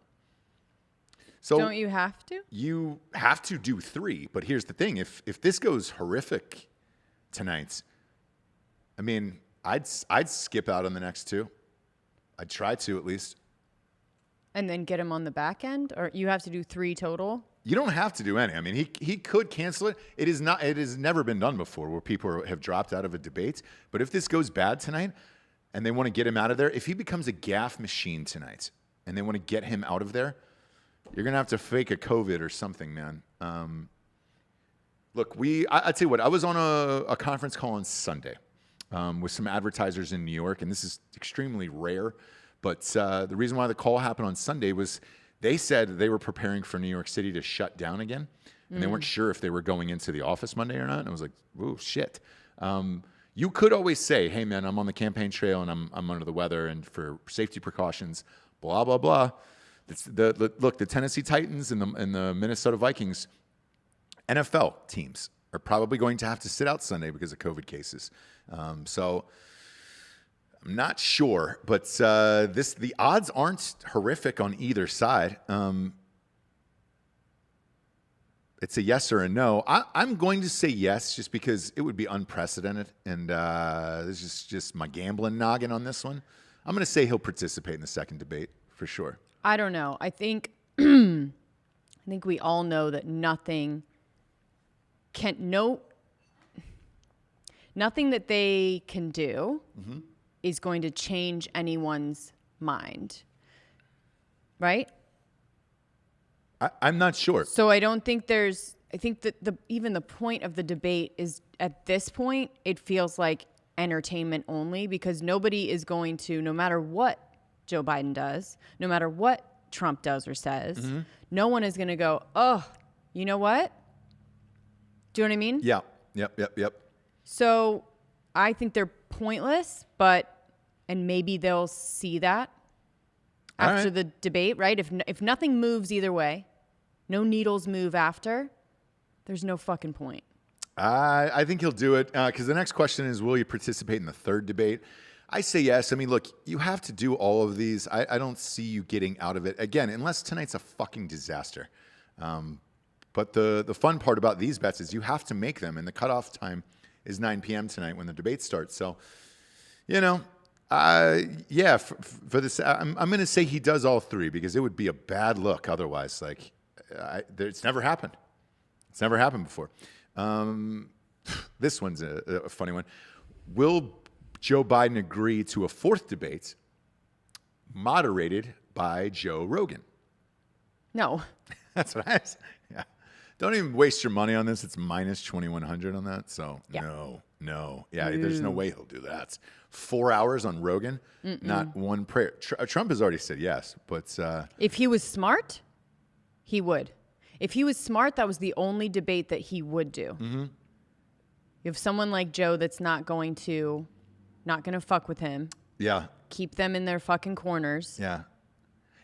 [SPEAKER 2] So
[SPEAKER 3] don't you have to?
[SPEAKER 2] You have to do 3, but here's the thing: if this goes horrific tonight, I mean, I'd skip out on the next 2. I'd try to at least.
[SPEAKER 3] And then get him on the back end, or you have to do 3 total?
[SPEAKER 2] You don't have to do any. I mean, he could cancel it. It has never been done before where people have dropped out of a debate. But if this goes bad tonight, and they want to get him out of there, if he becomes a gaffe machine tonight, and they want to get him out of there, you're gonna have to fake a COVID or something, man. Look, I tell you what. I was on a conference call on Sunday with some advertisers in New York, and this is extremely rare. But the reason why the call happened on Sunday was they said they were preparing for New York City to shut down again, and they weren't sure if they were going into the office Monday or not. And I was like, "Ooh, shit." You could always say, "Hey, man, I'm on the campaign trail and I'm under the weather, and for safety precautions, blah blah blah." Look, the Tennessee Titans and the Minnesota Vikings, NFL teams are probably going to have to sit out Sunday because of COVID cases. So I'm not sure, but the odds aren't horrific on either side. It's a yes or a no. I'm going to say yes, just because it would be unprecedented, and this is just my gambling noggin on this one. I'm going to say he'll participate in the second debate for sure.
[SPEAKER 3] I don't know. I think we all know that nothing that they can do is going to change anyone's mind. Right?
[SPEAKER 2] I'm not sure.
[SPEAKER 3] So I don't think I think that even the point of the debate is, at this point, it feels like entertainment only, because nobody is going to, no matter what Joe Biden does, no matter what Trump does or says, no one is going to go, "Oh, you know what?" Do you know what I mean?
[SPEAKER 2] Yeah. Yep.
[SPEAKER 3] So I think they're pointless, and maybe they'll see that after the debate, right? If nothing moves either way, no needles move after, there's no fucking point.
[SPEAKER 2] I think he'll do it, because the next question is, will you participate in the third debate? I say yes. I mean, look, you have to do all of these. I don't see you getting out of it, again, unless tonight's a fucking disaster. But the fun part about these bets is you have to make them, and the cutoff time is 9 p.m. tonight when the debate starts. So, for this, I'm going to say he does all 3, because it would be a bad look otherwise. Like, it's never happened. It's never happened before. This one's a funny one. Will Joe Biden agree to a 4th debate moderated by Joe Rogan?
[SPEAKER 3] No.
[SPEAKER 2] That's what I said. Yeah. Don't even waste your money on this. It's minus 2,100 on that. So no. Yeah, there's no way he'll do that. 4 hours on Rogan, not one prayer. Trump has already said yes, but
[SPEAKER 3] if he was smart, he would. If he was smart, that was the only debate that he would do. You have someone like Joe that's not going to fuck with him.
[SPEAKER 2] Yeah.
[SPEAKER 3] Keep them in their fucking corners.
[SPEAKER 2] Yeah.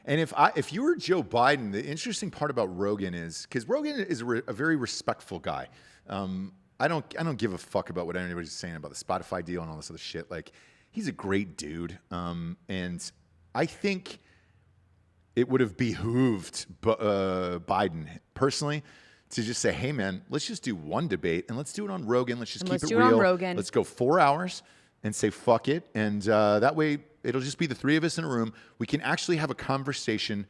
[SPEAKER 2] And if you were Joe Biden, the interesting part about Rogan is because Rogan is a very respectful guy. I don't give a fuck about what anybody's saying about the Spotify deal and all this other shit. Like, he's a great dude, and I think it would have behooved Biden personally to just say, "Hey, man, let's just do one debate and let's do it on Rogan. Let's just keep it real. Let's go 4 hours and say fuck it, and that way." It'll just be the three of us in a room. We can actually have a conversation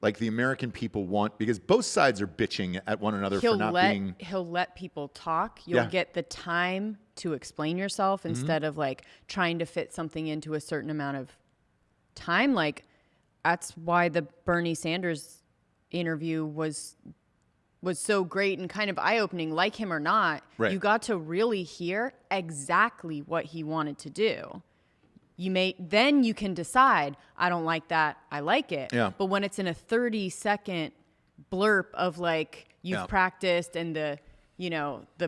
[SPEAKER 2] like the American people want, because both sides are bitching at one another for not being...
[SPEAKER 3] He'll let people talk. You'll get the time to explain yourself instead of like trying to fit something into a certain amount of time. Like, that's why the Bernie Sanders interview was so great and kind of eye-opening. Like him or not, you got to really hear exactly what he wanted to do. Then you can decide, I don't like that, I like it.
[SPEAKER 2] Yeah.
[SPEAKER 3] But when it's in a 30-second blurb of like, you've practiced, and the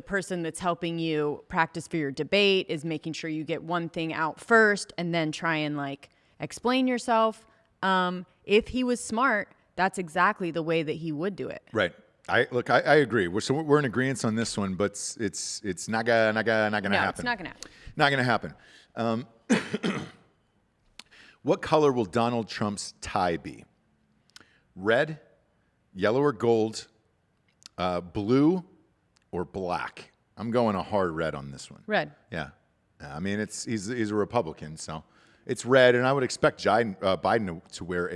[SPEAKER 3] person that's helping you practice for your debate is making sure you get one thing out first and then try and like explain yourself. If he was smart, that's exactly the way that he would do it.
[SPEAKER 2] Right. I agree. We're in agreement on this one, but it's not gonna happen.
[SPEAKER 3] No, it's not gonna happen.
[SPEAKER 2] Not gonna happen. What color will Donald Trump's tie be? Red, yellow or gold, blue, or black? I'm going a hard red on this one.
[SPEAKER 3] Red.
[SPEAKER 2] Yeah. I mean, he's a Republican, so it's red, and I would expect Biden to wear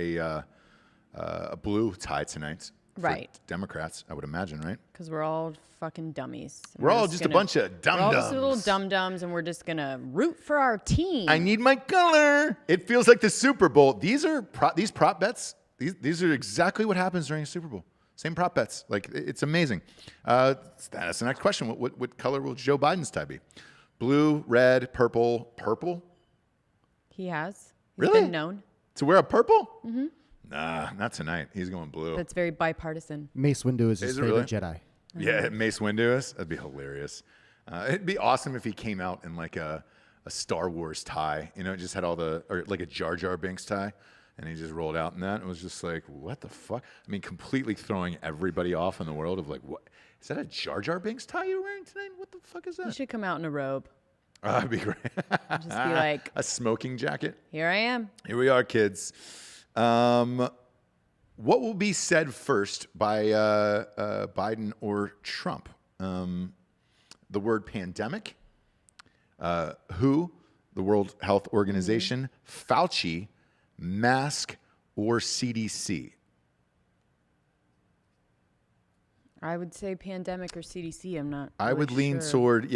[SPEAKER 2] a blue tie tonight.
[SPEAKER 3] Right.
[SPEAKER 2] Democrats, I would imagine, right?
[SPEAKER 3] Because we're all fucking dummies.
[SPEAKER 2] We're all just a bunch of dum-dums.
[SPEAKER 3] We're all just little dum-dums, and we're just going to root for our team.
[SPEAKER 2] I need my color. It feels like the Super Bowl. These prop bets, these are exactly what happens during a Super Bowl. Same prop bets. Like, it's amazing. That's the next question. What color will Joe Biden's tie be? Blue, red, purple. Purple?
[SPEAKER 3] He has.
[SPEAKER 2] Really?
[SPEAKER 3] He's been known.
[SPEAKER 2] To wear a purple? Mm-hmm. Nah, not tonight. He's going blue.
[SPEAKER 3] That's very bipartisan.
[SPEAKER 4] Mace Windu is his favorite Jedi.
[SPEAKER 2] Yeah, Mace Windu is. That'd be hilarious. It'd be awesome if he came out in like a Star Wars tie. You know, just had or like a Jar Jar Binks tie, and he just rolled out in that. It was just like, what the fuck? I mean, completely throwing everybody off in the world of like, what? Is that a Jar Jar Binks tie you're wearing tonight? What the fuck is that?
[SPEAKER 3] You should come out in a robe.
[SPEAKER 2] That'd be great.
[SPEAKER 3] Just be like,
[SPEAKER 2] a smoking jacket.
[SPEAKER 3] Here I am.
[SPEAKER 2] Here we are, kids. What will be said first by Biden or Trump? The word pandemic, WHO, the World Health Organization, Fauci, mask, or CDC?
[SPEAKER 3] I would say pandemic or CDC. I'm not.
[SPEAKER 2] I would lean toward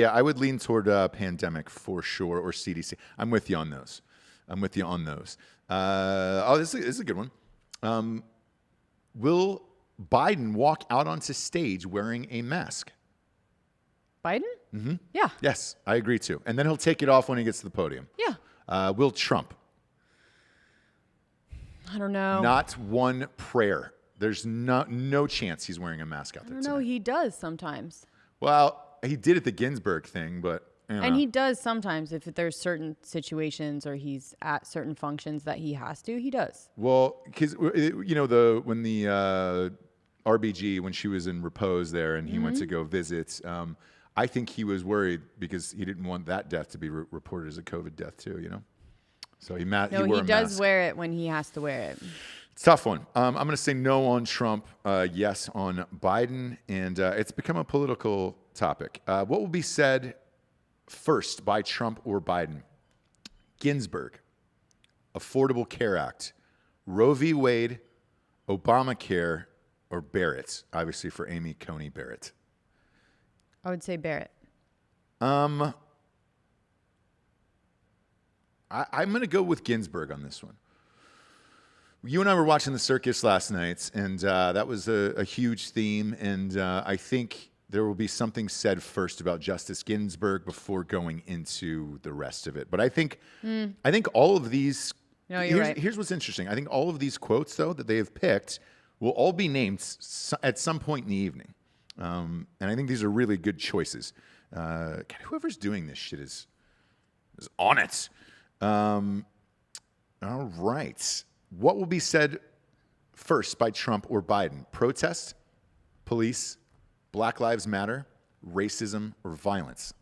[SPEAKER 2] pandemic for sure, or CDC. I'm with you on those. This is a good one. Will Biden walk out onto stage wearing a mask?
[SPEAKER 3] Biden? Mm-hmm. Yeah.
[SPEAKER 2] Yes, I agree too. And then he'll take it off when he gets to the podium.
[SPEAKER 3] Yeah.
[SPEAKER 2] Will Trump?
[SPEAKER 3] I don't know.
[SPEAKER 2] Not one prayer. There's no chance he's wearing a mask out there.
[SPEAKER 3] No, he does sometimes.
[SPEAKER 2] Well, he did at the Ginsburg thing, but you know.
[SPEAKER 3] And he does sometimes if there's certain situations or he's at certain functions that he has to. He does.
[SPEAKER 2] Well, because you know when the RBG, when she was in repose there, and he went to go visit. I think he was worried because he didn't want that death to be reported as a COVID death too. You know, so he wore a mask.
[SPEAKER 3] Does wear it when he has to wear it.
[SPEAKER 2] It's a tough one. I'm going to say no on Trump, yes on Biden, and it's become a political topic. What will be said first by Trump or Biden? Ginsburg, Affordable Care Act, Roe v. Wade, Obamacare, or Barrett? Obviously for Amy Coney Barrett.
[SPEAKER 3] I would say Barrett.
[SPEAKER 2] I'm going to go with Ginsburg on this one. You and I were watching the circus last night, and that was a huge theme, and I think there will be something said first about Justice Ginsburg before going into the rest of it. But I think all of these...
[SPEAKER 3] No, you're right.
[SPEAKER 2] Here's what's interesting. I think all of these quotes, though, that they have picked will all be named at some point in the evening. And I think these are really good choices. God, whoever's doing this shit is on it. All right. What will be said First, by Trump or Biden. Protest, police, Black Lives Matter, racism, or violence.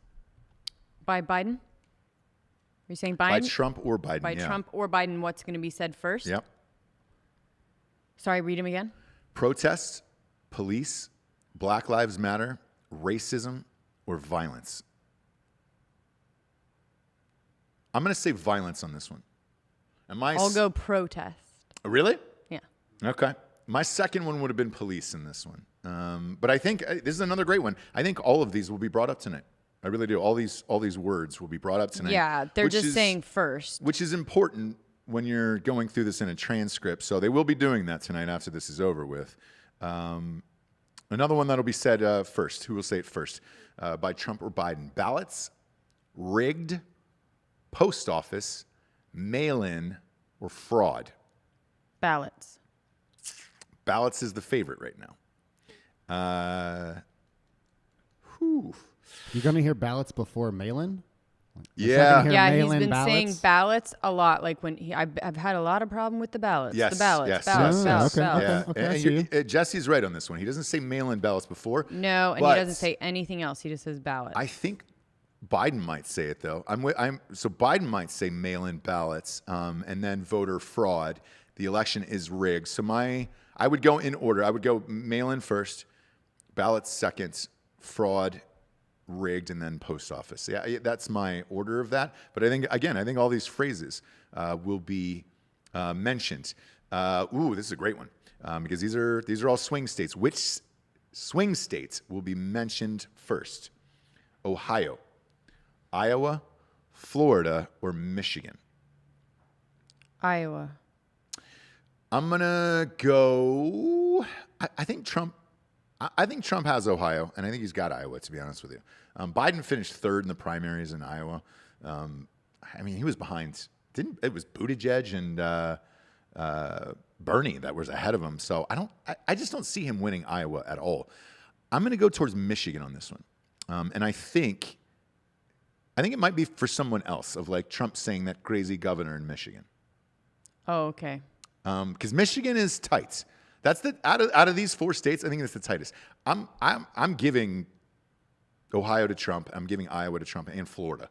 [SPEAKER 3] By Biden? Are you saying Biden?
[SPEAKER 2] By Trump or Biden,
[SPEAKER 3] By Trump or Biden, what's going to be said first?
[SPEAKER 2] Yep.
[SPEAKER 3] Sorry, read him again.
[SPEAKER 2] Protest, police, Black Lives Matter, racism, or violence. I'm going to say violence on this one.
[SPEAKER 3] I'll go protest.
[SPEAKER 2] Really?
[SPEAKER 3] Yeah.
[SPEAKER 2] Okay. My second one would have been police in this one. But I think this is another great one. I think all of these will be brought up tonight. I really do. All these words will be brought up tonight.
[SPEAKER 3] Yeah, they're just saying first.
[SPEAKER 2] Which is important when you're going through this in a transcript. So they will be doing that tonight after this is over with. Another one that'll be said first. Who will say it first? By Trump or Biden. Ballots, rigged, post office, mail-in, or fraud.
[SPEAKER 3] Ballots.
[SPEAKER 2] Ballots is the favorite right now.
[SPEAKER 4] You're going to hear ballots before mail-in?
[SPEAKER 2] Yeah.
[SPEAKER 3] Yeah, he's been saying ballots a lot. Like when I've had a lot of problem with the ballots.
[SPEAKER 2] Yes,
[SPEAKER 3] the ballots,
[SPEAKER 2] yes,
[SPEAKER 3] ballots,
[SPEAKER 2] yes,
[SPEAKER 3] ballots,
[SPEAKER 2] yes.
[SPEAKER 3] ballots.
[SPEAKER 2] Yeah.
[SPEAKER 4] Okay, I
[SPEAKER 2] And
[SPEAKER 4] see you.
[SPEAKER 2] Jesse's right on this one. He doesn't say mail-in ballots before.
[SPEAKER 3] No, and he doesn't say anything else. He just says ballots.
[SPEAKER 2] I think Biden might say it though. So Biden might say mail-in ballots, and then voter fraud. The election is rigged. So I would go in order. I would go mail-in first, ballots second, fraud, rigged, and then post office. Yeah, that's my order of that. But I think all these phrases will be mentioned. This is a great one because these are all swing states. Which swing states will be mentioned first? Ohio, Iowa, Florida, or Michigan?
[SPEAKER 3] Iowa.
[SPEAKER 2] I'm gonna go. I think Trump. I think Trump has Ohio, and I think he's got Iowa. To be honest with you, Biden finished third in the primaries in Iowa. He was behind. It was Buttigieg and Bernie that was ahead of him. So I just don't see him winning Iowa at all. I'm gonna go towards Michigan on this one, and I think it might be for someone else of like Trump saying that crazy governor in Michigan.
[SPEAKER 3] Oh, okay.
[SPEAKER 2] Because Michigan is tight. That's out of these four states, I think it's the tightest. I'm giving Ohio to Trump. I'm giving Iowa to Trump and Florida.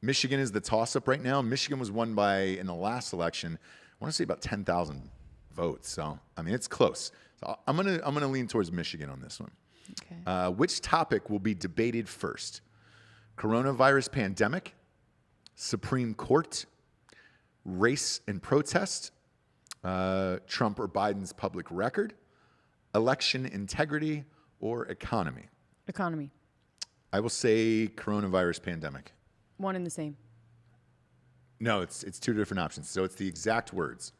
[SPEAKER 2] Michigan is the toss-up right now. Michigan was won by, in the last election, I want to say about 10,000 votes. So it's close. So I'm gonna lean towards Michigan on this one.
[SPEAKER 3] Okay.
[SPEAKER 2] Which topic will be debated first? Coronavirus pandemic, Supreme Court, race and protest, Trump or Biden's public record, election integrity, or economy?
[SPEAKER 3] Economy.
[SPEAKER 2] I will say coronavirus pandemic.
[SPEAKER 3] One and the same.
[SPEAKER 2] No, it's two different options. So it's the exact words.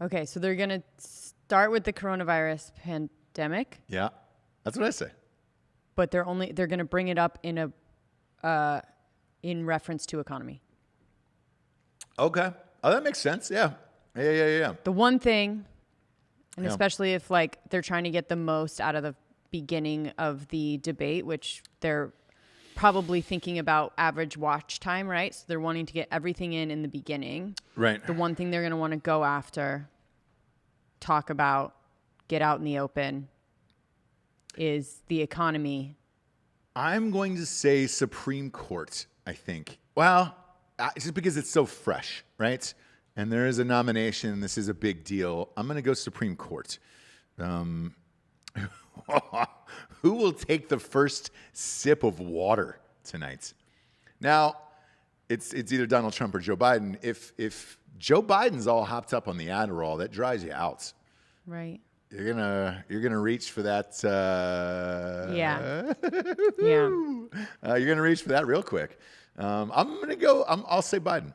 [SPEAKER 3] Okay, so they're going to start with the coronavirus pandemic,
[SPEAKER 2] Yeah, that's what I say.
[SPEAKER 3] but they're going to bring it up in in reference to economy.
[SPEAKER 2] Okay. Oh, that makes sense. Yeah. Yeah.
[SPEAKER 3] The one thing, and
[SPEAKER 2] Yeah.
[SPEAKER 3] especially if like they're trying to get the most out of the beginning of the debate, which they're probably thinking about average watch time, right? So they're wanting to get everything in the beginning.
[SPEAKER 2] Right.
[SPEAKER 3] The one thing they're going to want to go after, talk about, get out in the open is the economy.
[SPEAKER 2] I'm going to say Supreme Court, I think. Well, it's just because it's so fresh, right? And there is a nomination. This is a big deal. I'm going to go Supreme Court. Who will take the first sip of water tonight? Now, it's either Donald Trump or Joe Biden. If Joe Biden's all hopped up on the Adderall, that dries you out.
[SPEAKER 3] Right.
[SPEAKER 2] You're gonna reach for that.
[SPEAKER 3] Yeah.
[SPEAKER 2] You're gonna reach for that real quick. I'm gonna go. I'll say Biden.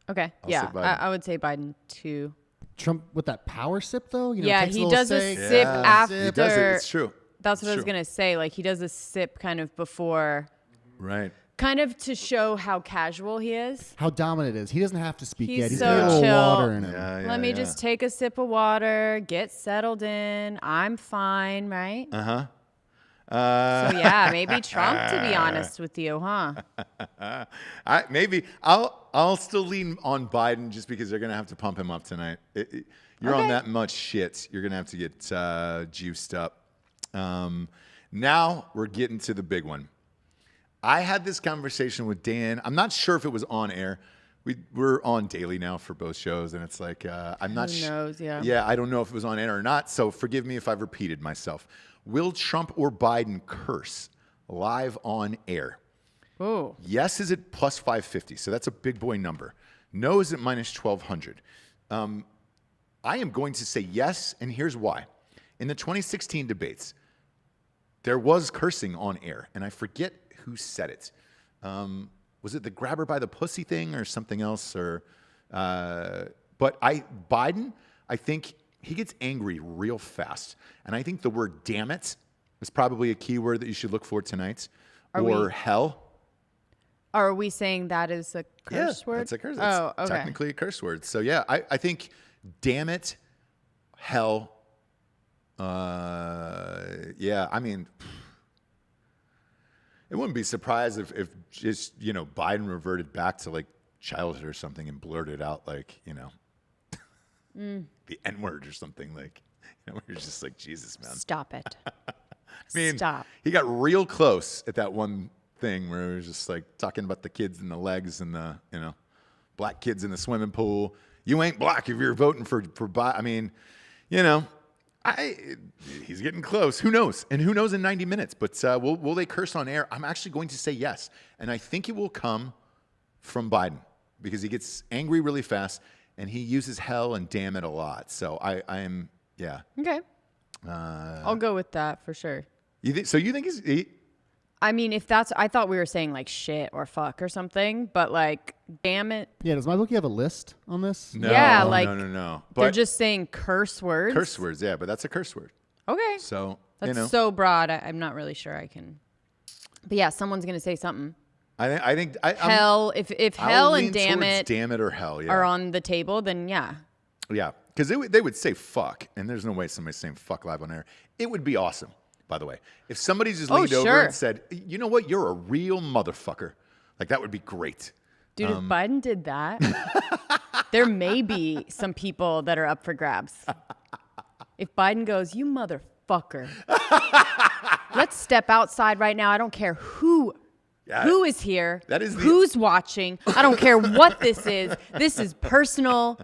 [SPEAKER 3] Okay.
[SPEAKER 2] I'll say Biden.
[SPEAKER 3] I would say Biden too.
[SPEAKER 4] Trump with that power sip, though?
[SPEAKER 3] Yeah,
[SPEAKER 4] takes
[SPEAKER 3] he
[SPEAKER 4] little
[SPEAKER 3] does a
[SPEAKER 4] sip.
[SPEAKER 3] sip after.
[SPEAKER 2] He does it. It's true.
[SPEAKER 3] That's what
[SPEAKER 2] It's
[SPEAKER 3] I was
[SPEAKER 2] true.
[SPEAKER 3] going to say. Like, he does a sip kind of before,
[SPEAKER 2] Right.
[SPEAKER 3] kind of to show how casual he is.
[SPEAKER 4] How dominant it is. He doesn't have to speak
[SPEAKER 3] He's
[SPEAKER 4] yet. He's
[SPEAKER 3] so
[SPEAKER 4] got a little
[SPEAKER 3] chill.
[SPEAKER 4] water in him.
[SPEAKER 3] Let me just take a sip of water, get settled in. I'm fine, right? So yeah, maybe Trump, to be honest with you, huh?
[SPEAKER 2] I'll still lean on Biden just because they're gonna have to pump him up tonight. You're on
[SPEAKER 3] Okay.
[SPEAKER 2] that much shit. You're gonna have to get juiced up. Now we're getting to the big one. I had this conversation with Dan. I'm not sure if it was on air. We're on daily now for both shows, and it's like I'm not
[SPEAKER 3] Who knows, yeah.
[SPEAKER 2] Yeah, I don't know if it was on air or not. So forgive me if I've repeated myself. Will Trump or Biden curse live on air?
[SPEAKER 3] Ooh.
[SPEAKER 2] Yes is at plus 550, so that's a big boy number. No is at minus 1200. I am going to say yes, and here's why. In the 2016 debates, there was cursing on air, and I forget who said it. Was it the grabber by the pussy thing or something else? But Biden, I think he gets angry real fast, and I think the word "damn it" is probably a key word that you should look for tonight, or hell.
[SPEAKER 3] Are we saying that is a curse word?
[SPEAKER 2] That's a curse.
[SPEAKER 3] Oh,
[SPEAKER 2] It's
[SPEAKER 3] okay.
[SPEAKER 2] technically a curse word. So yeah, I think "damn it," hell. Yeah, I mean, it wouldn't be surprised if just Biden reverted back to like childhood or something and blurted out like the N-word or something, like we're just like, Jesus, man.
[SPEAKER 3] Stop it.
[SPEAKER 2] I mean,
[SPEAKER 3] Stop.
[SPEAKER 2] he got real close at that one thing where it was just like talking about the kids and the legs and the black kids in the swimming pool. You ain't black if you're voting for Biden. I mean, he's getting close. Who knows? And who knows in 90 minutes? But will they curse on air? I'm actually going to say yes. And I think it will come from Biden because he gets angry really fast and he uses hell and damn it a lot. So I am, yeah.
[SPEAKER 3] Okay. I'll go with that for sure.
[SPEAKER 2] You think he's...
[SPEAKER 3] I mean, if that's, I thought we were saying like shit or fuck or something, but like, damn it.
[SPEAKER 4] Yeah, does my bookie have a list on this?
[SPEAKER 2] No,
[SPEAKER 3] Yeah, like,
[SPEAKER 2] no.
[SPEAKER 3] They're
[SPEAKER 2] But
[SPEAKER 3] just saying curse words.
[SPEAKER 2] curse words, yeah, but that's a curse word.
[SPEAKER 3] Okay.
[SPEAKER 2] So,
[SPEAKER 3] That's so broad. I'm not really sure I can. But yeah, someone's going to say something.
[SPEAKER 2] I think
[SPEAKER 3] Hell, if
[SPEAKER 2] I'll
[SPEAKER 3] hell
[SPEAKER 2] lean
[SPEAKER 3] and damn
[SPEAKER 2] towards
[SPEAKER 3] it
[SPEAKER 2] or hell, yeah.
[SPEAKER 3] are on the table, then yeah.
[SPEAKER 2] Yeah, because they would say fuck, and there's no way somebody's saying fuck live on air. It would be awesome, by the way. If somebody just leaned over
[SPEAKER 3] sure.
[SPEAKER 2] and said, you know what, you're a real motherfucker. Like, that would be great.
[SPEAKER 3] Dude, if Biden did that, there may be some people that are up for grabs. If Biden goes, you motherfucker, let's step outside right now. I don't care who is here,
[SPEAKER 2] That is
[SPEAKER 3] who's watching. I don't care what this is. This is personal.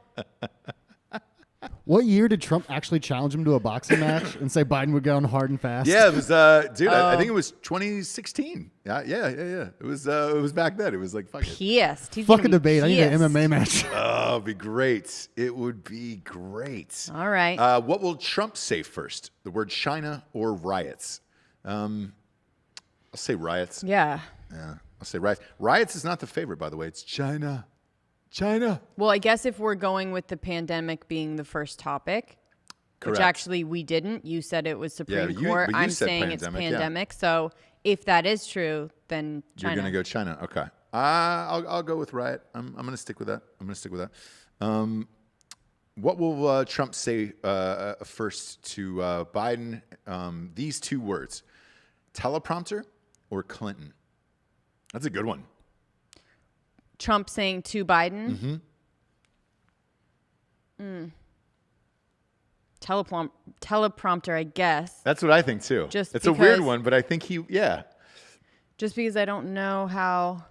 [SPEAKER 4] What year did Trump actually challenge him to a boxing match and say Biden would get on hard and fast?
[SPEAKER 2] Yeah, it was, dude, I think it was 2016. Yeah. It was back then. It was like, fuck it.
[SPEAKER 3] Pissed. He's
[SPEAKER 4] Fuck
[SPEAKER 3] gonna
[SPEAKER 4] a
[SPEAKER 3] be
[SPEAKER 4] debate. I need an
[SPEAKER 3] pissed.
[SPEAKER 4] MMA match.
[SPEAKER 2] Oh, it'd be great. It would be great.
[SPEAKER 3] All right.
[SPEAKER 2] What will Trump say first? The word China or riots? I'll say riots.
[SPEAKER 3] Yeah.
[SPEAKER 2] Yeah, I'll say riots. Riots is not the favorite, by the way. It's China.
[SPEAKER 3] Well, I guess if we're going with the pandemic being the first topic,
[SPEAKER 2] Correct.
[SPEAKER 3] which actually we didn't. You said it was Supreme
[SPEAKER 2] you-
[SPEAKER 3] Court.
[SPEAKER 2] but you
[SPEAKER 3] I'm
[SPEAKER 2] said
[SPEAKER 3] saying
[SPEAKER 2] pandemic,
[SPEAKER 3] it's
[SPEAKER 2] yeah.
[SPEAKER 3] pandemic. So if that is true, then China.
[SPEAKER 2] You're gonna go China. Okay. I'll go with riot. I'm gonna stick with that. What will Trump say first to Biden? These two words: teleprompter or Clinton. That's a good one.
[SPEAKER 3] Trump saying to Biden. Mm-hmm. Teleprompter, I guess.
[SPEAKER 2] That's what I think too.
[SPEAKER 3] Just
[SPEAKER 2] it's a weird
[SPEAKER 3] because-
[SPEAKER 2] one, but I think
[SPEAKER 3] Just because I don't know how,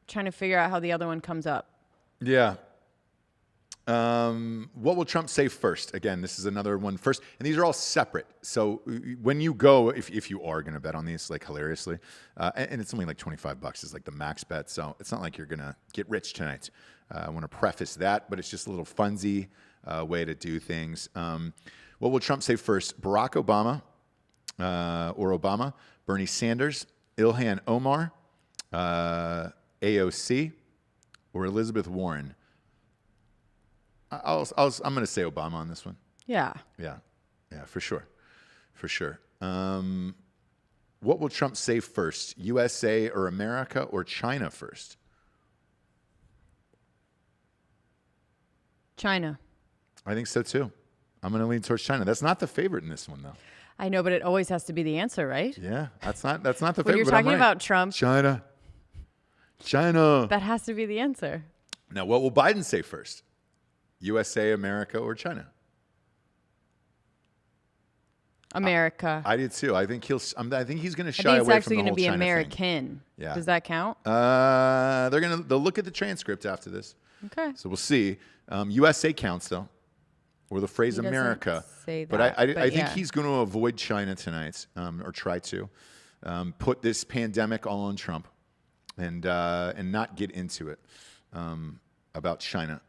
[SPEAKER 3] trying to figure out how the other one comes up.
[SPEAKER 2] Yeah. What will Trump say first? Again, this is another one first, and these are all separate. So when you go, if you are going to bet on these, like hilariously, and it's only like $25 is like the max bet, so it's not like you're going to get rich tonight. I want to preface that, but it's just a little funsy way to do things. What will Trump say first? Barack Obama or Obama, Bernie Sanders, Ilhan Omar, AOC, or Elizabeth Warren? I'm going to say Obama on this one.
[SPEAKER 3] Yeah.
[SPEAKER 2] Yeah, for sure. What will Trump say first? USA or America or China first?
[SPEAKER 3] China.
[SPEAKER 2] I think so too. I'm going to lean towards China. That's not the favorite in this one, though.
[SPEAKER 3] I know, but it always has to be the answer, right?
[SPEAKER 2] Yeah, that's not the
[SPEAKER 3] When
[SPEAKER 2] favorite.
[SPEAKER 3] you're
[SPEAKER 2] but I'm
[SPEAKER 3] talking
[SPEAKER 2] right.
[SPEAKER 3] about Trump,
[SPEAKER 2] China.
[SPEAKER 3] that has to be the answer.
[SPEAKER 2] Now, what will Biden say first? USA, America, or China?
[SPEAKER 3] America.
[SPEAKER 2] I did too. I think he's going to
[SPEAKER 3] I
[SPEAKER 2] shy
[SPEAKER 3] think it's
[SPEAKER 2] away from
[SPEAKER 3] actually
[SPEAKER 2] the
[SPEAKER 3] going to
[SPEAKER 2] whole
[SPEAKER 3] be
[SPEAKER 2] China thing.
[SPEAKER 3] American.
[SPEAKER 2] Yeah.
[SPEAKER 3] Does that count?
[SPEAKER 2] They'll look at the transcript after this.
[SPEAKER 3] Okay.
[SPEAKER 2] So we'll see. USA counts though, or the phrase
[SPEAKER 3] He doesn't
[SPEAKER 2] America.
[SPEAKER 3] say
[SPEAKER 2] But
[SPEAKER 3] that,
[SPEAKER 2] I
[SPEAKER 3] but
[SPEAKER 2] think
[SPEAKER 3] yeah.
[SPEAKER 2] he's going to avoid China tonight, or try to put this pandemic all on Trump, and not get into it about China.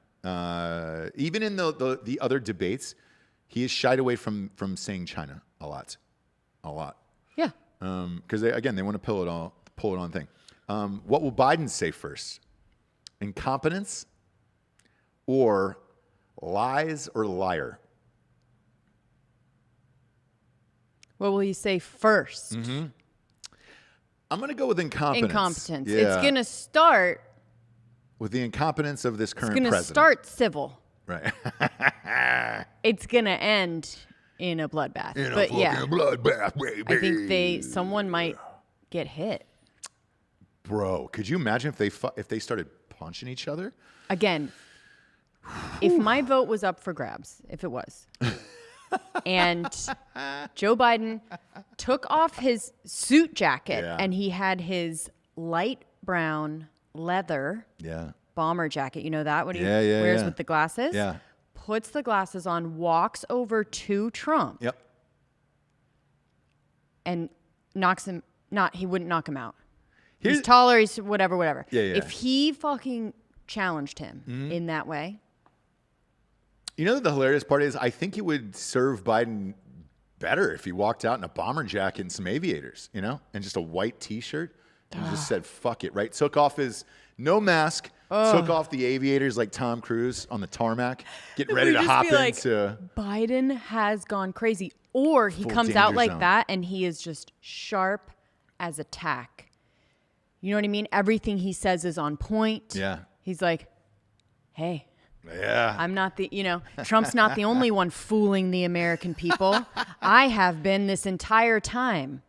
[SPEAKER 2] Even in the other debates, he has shied away from saying China a lot.
[SPEAKER 3] Yeah.
[SPEAKER 2] Because they want to pull it on thing. What will Biden say first? Incompetence or lies or liar?
[SPEAKER 3] What will he say first?
[SPEAKER 2] I'm going to go with incompetence.
[SPEAKER 3] Incompetence.
[SPEAKER 2] Yeah.
[SPEAKER 3] It's going to start.
[SPEAKER 2] With the incompetence of this current
[SPEAKER 3] It's going to
[SPEAKER 2] president.
[SPEAKER 3] start civil.
[SPEAKER 2] Right.
[SPEAKER 3] It's going to end in a bloodbath. But yeah,
[SPEAKER 1] bloodbath, baby.
[SPEAKER 3] I think someone might get hit.
[SPEAKER 2] Bro, could you imagine if they started punching each other?
[SPEAKER 3] Again, if my vote was up for grabs, if it was, and Joe Biden took off his suit jacket
[SPEAKER 2] Yeah.
[SPEAKER 3] and he had his light brown leather
[SPEAKER 2] Yeah.
[SPEAKER 3] bomber jacket, you know that? What he
[SPEAKER 2] Yeah, yeah,
[SPEAKER 3] wears
[SPEAKER 2] yeah.
[SPEAKER 3] with the glasses?
[SPEAKER 2] Yeah.
[SPEAKER 3] Puts the glasses on, walks over to Trump
[SPEAKER 2] Yep.
[SPEAKER 3] and knocks him, he wouldn't knock him out.
[SPEAKER 2] Here's-
[SPEAKER 3] He's taller, he's whatever.
[SPEAKER 2] Yeah, yeah.
[SPEAKER 3] If he fucking challenged him
[SPEAKER 2] Mm-hmm.
[SPEAKER 3] in that way,
[SPEAKER 2] You know, the hilarious part is I think it would serve Biden better if he walked out in a bomber jacket and some aviators, and just a white T-shirt and just said, fuck it, right? Took off his no mask, took off the aviators like Tom Cruise on the tarmac, getting ready
[SPEAKER 3] We'd
[SPEAKER 2] to
[SPEAKER 3] just
[SPEAKER 2] hop
[SPEAKER 3] be like,
[SPEAKER 2] into.
[SPEAKER 3] Biden has gone crazy. Or he
[SPEAKER 2] Full
[SPEAKER 3] comes out
[SPEAKER 2] danger
[SPEAKER 3] like
[SPEAKER 2] zone.
[SPEAKER 3] that and he is just sharp as a tack. You know what I mean? Everything he says is on point.
[SPEAKER 2] Yeah.
[SPEAKER 3] He's like, hey,
[SPEAKER 2] Yeah.
[SPEAKER 3] I'm not Trump's not the only one fooling the American people. I have been this entire time.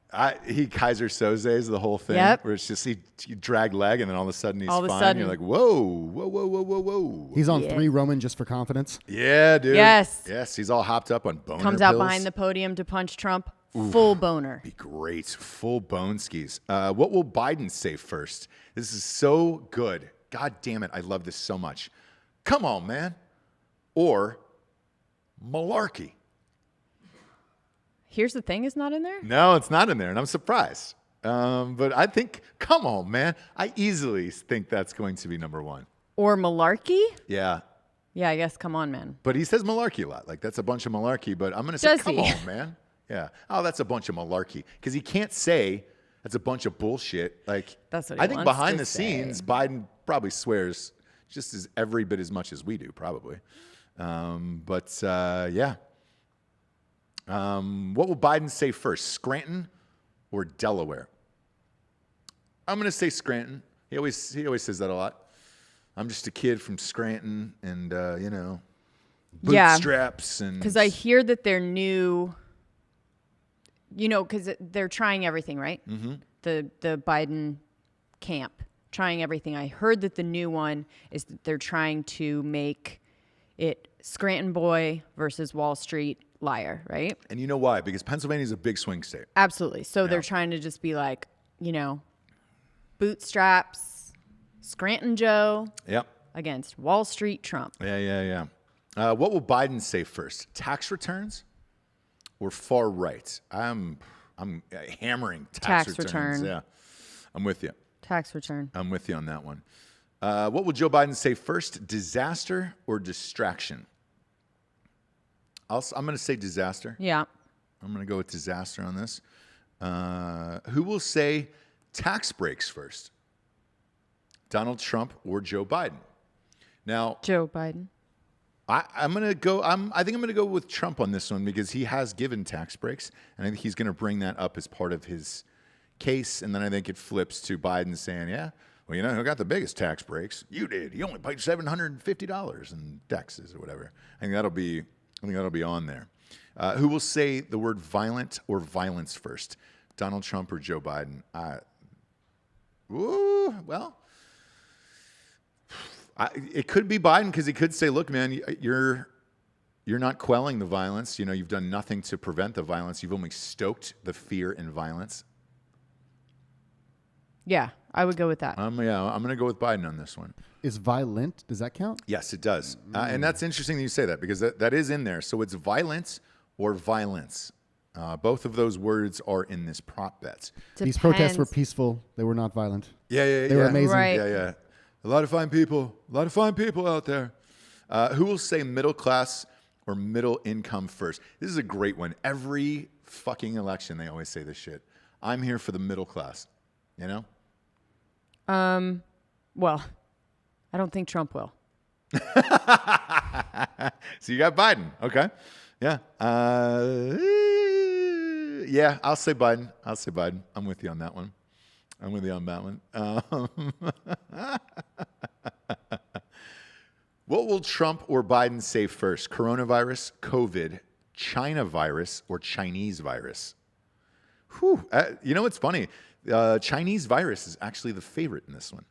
[SPEAKER 2] He Kaiser Soze's the whole thing.
[SPEAKER 3] Yep.
[SPEAKER 2] Where it's just he drag leg and then all of a sudden he's
[SPEAKER 3] All of a
[SPEAKER 2] fine.
[SPEAKER 3] sudden-
[SPEAKER 2] You're like, whoa.
[SPEAKER 4] He's on
[SPEAKER 3] Yeah.
[SPEAKER 4] 3 Roman just for confidence.
[SPEAKER 2] Yeah, dude.
[SPEAKER 3] Yes.
[SPEAKER 2] Yes, he's all hopped up on boner
[SPEAKER 3] Comes out
[SPEAKER 2] pills.
[SPEAKER 3] behind the podium to punch Trump. Full boner.
[SPEAKER 2] Be great. Full bone skis. What will Biden say first? This is so good. God damn it. I love this so much. Come on, man. Or malarkey.
[SPEAKER 3] Here's the thing, is not in there?
[SPEAKER 2] No, it's not in there, and I'm surprised. But I think, come on, man. I easily think that's going to be number one.
[SPEAKER 3] Or malarkey?
[SPEAKER 2] Yeah.
[SPEAKER 3] Yeah, I guess. Come on, man.
[SPEAKER 2] But he says malarkey a lot. Like, that's a bunch of malarkey. But I'm going to say,
[SPEAKER 3] Does
[SPEAKER 2] come
[SPEAKER 3] he?
[SPEAKER 2] on, man. Yeah. Oh, that's a bunch of malarkey. Because he can't say that's a bunch of bullshit. Like,
[SPEAKER 3] That's what he
[SPEAKER 2] I think
[SPEAKER 3] wants
[SPEAKER 2] behind
[SPEAKER 3] to
[SPEAKER 2] the
[SPEAKER 3] say.
[SPEAKER 2] scenes, Biden probably swears just as every bit as much as we do, probably. Yeah. What will Biden say first, Scranton or Delaware? I'm going to say Scranton. He always says that a lot. I'm just a kid from Scranton, and
[SPEAKER 3] Yeah.
[SPEAKER 2] bootstraps and.
[SPEAKER 3] Because I hear that they're new, because they're trying everything, right? Mm-hmm. The Biden camp, trying everything. I heard that the new one is that they're trying to make it Scranton boy versus Wall Street liar, right?
[SPEAKER 2] And you know why? Because Pennsylvania is a big swing state.
[SPEAKER 3] Absolutely. So they're trying to just be like, bootstraps, Scranton Joe
[SPEAKER 2] Yep.
[SPEAKER 3] against Wall Street Trump.
[SPEAKER 2] Yeah. What will Biden say first? Tax returns or far right? I'm hammering tax returns.
[SPEAKER 3] return.
[SPEAKER 2] Yeah. I'm with you.
[SPEAKER 3] Tax return.
[SPEAKER 2] I'm with you on that one. What will Joe Biden say first? Disaster or distraction? I'm going to say disaster.
[SPEAKER 3] Yeah.
[SPEAKER 2] I'm going to go with disaster on this. Who will say tax breaks first? Donald Trump or Joe Biden? Now,
[SPEAKER 3] Joe Biden.
[SPEAKER 2] I'm going to go. I think I'm going to go with Trump on this one because he has given tax breaks, and I think he's going to bring that up as part of his case. And then I think it flips to Biden saying, "Yeah, well, who got the biggest tax breaks? You did. You only paid $750 in taxes or whatever." I think that'll be on there. Who will say the word violent or violence first? Donald Trump or Joe Biden? It could be Biden because he could say, look, man, you're not quelling the violence. You've done nothing to prevent the violence. You've only stoked the fear and violence.
[SPEAKER 3] Yeah, I would go with that.
[SPEAKER 2] I'm going to go with Biden on this one.
[SPEAKER 4] Is violent, does that count?
[SPEAKER 2] Yes, it does. And that's interesting that you say that because that is in there. So it's violence or violence. Both of those words are in this prop bet.
[SPEAKER 4] These protests were peaceful. They were not violent.
[SPEAKER 2] Yeah.
[SPEAKER 4] They were amazing.
[SPEAKER 3] Right.
[SPEAKER 2] Yeah. A lot of fine people out there. Who will say middle class or middle income first? This is a great one. Every fucking election, they always say this shit. I'm here for the middle class.
[SPEAKER 3] Well, I don't think Trump will.
[SPEAKER 2] So you got Biden. Okay. Yeah. Yeah, I'll say Biden. I'm with you on that one. What will Trump or Biden say first? Coronavirus, COVID, China virus, or Chinese virus? Whew. You know what's funny? Chinese virus is actually the favorite in this one.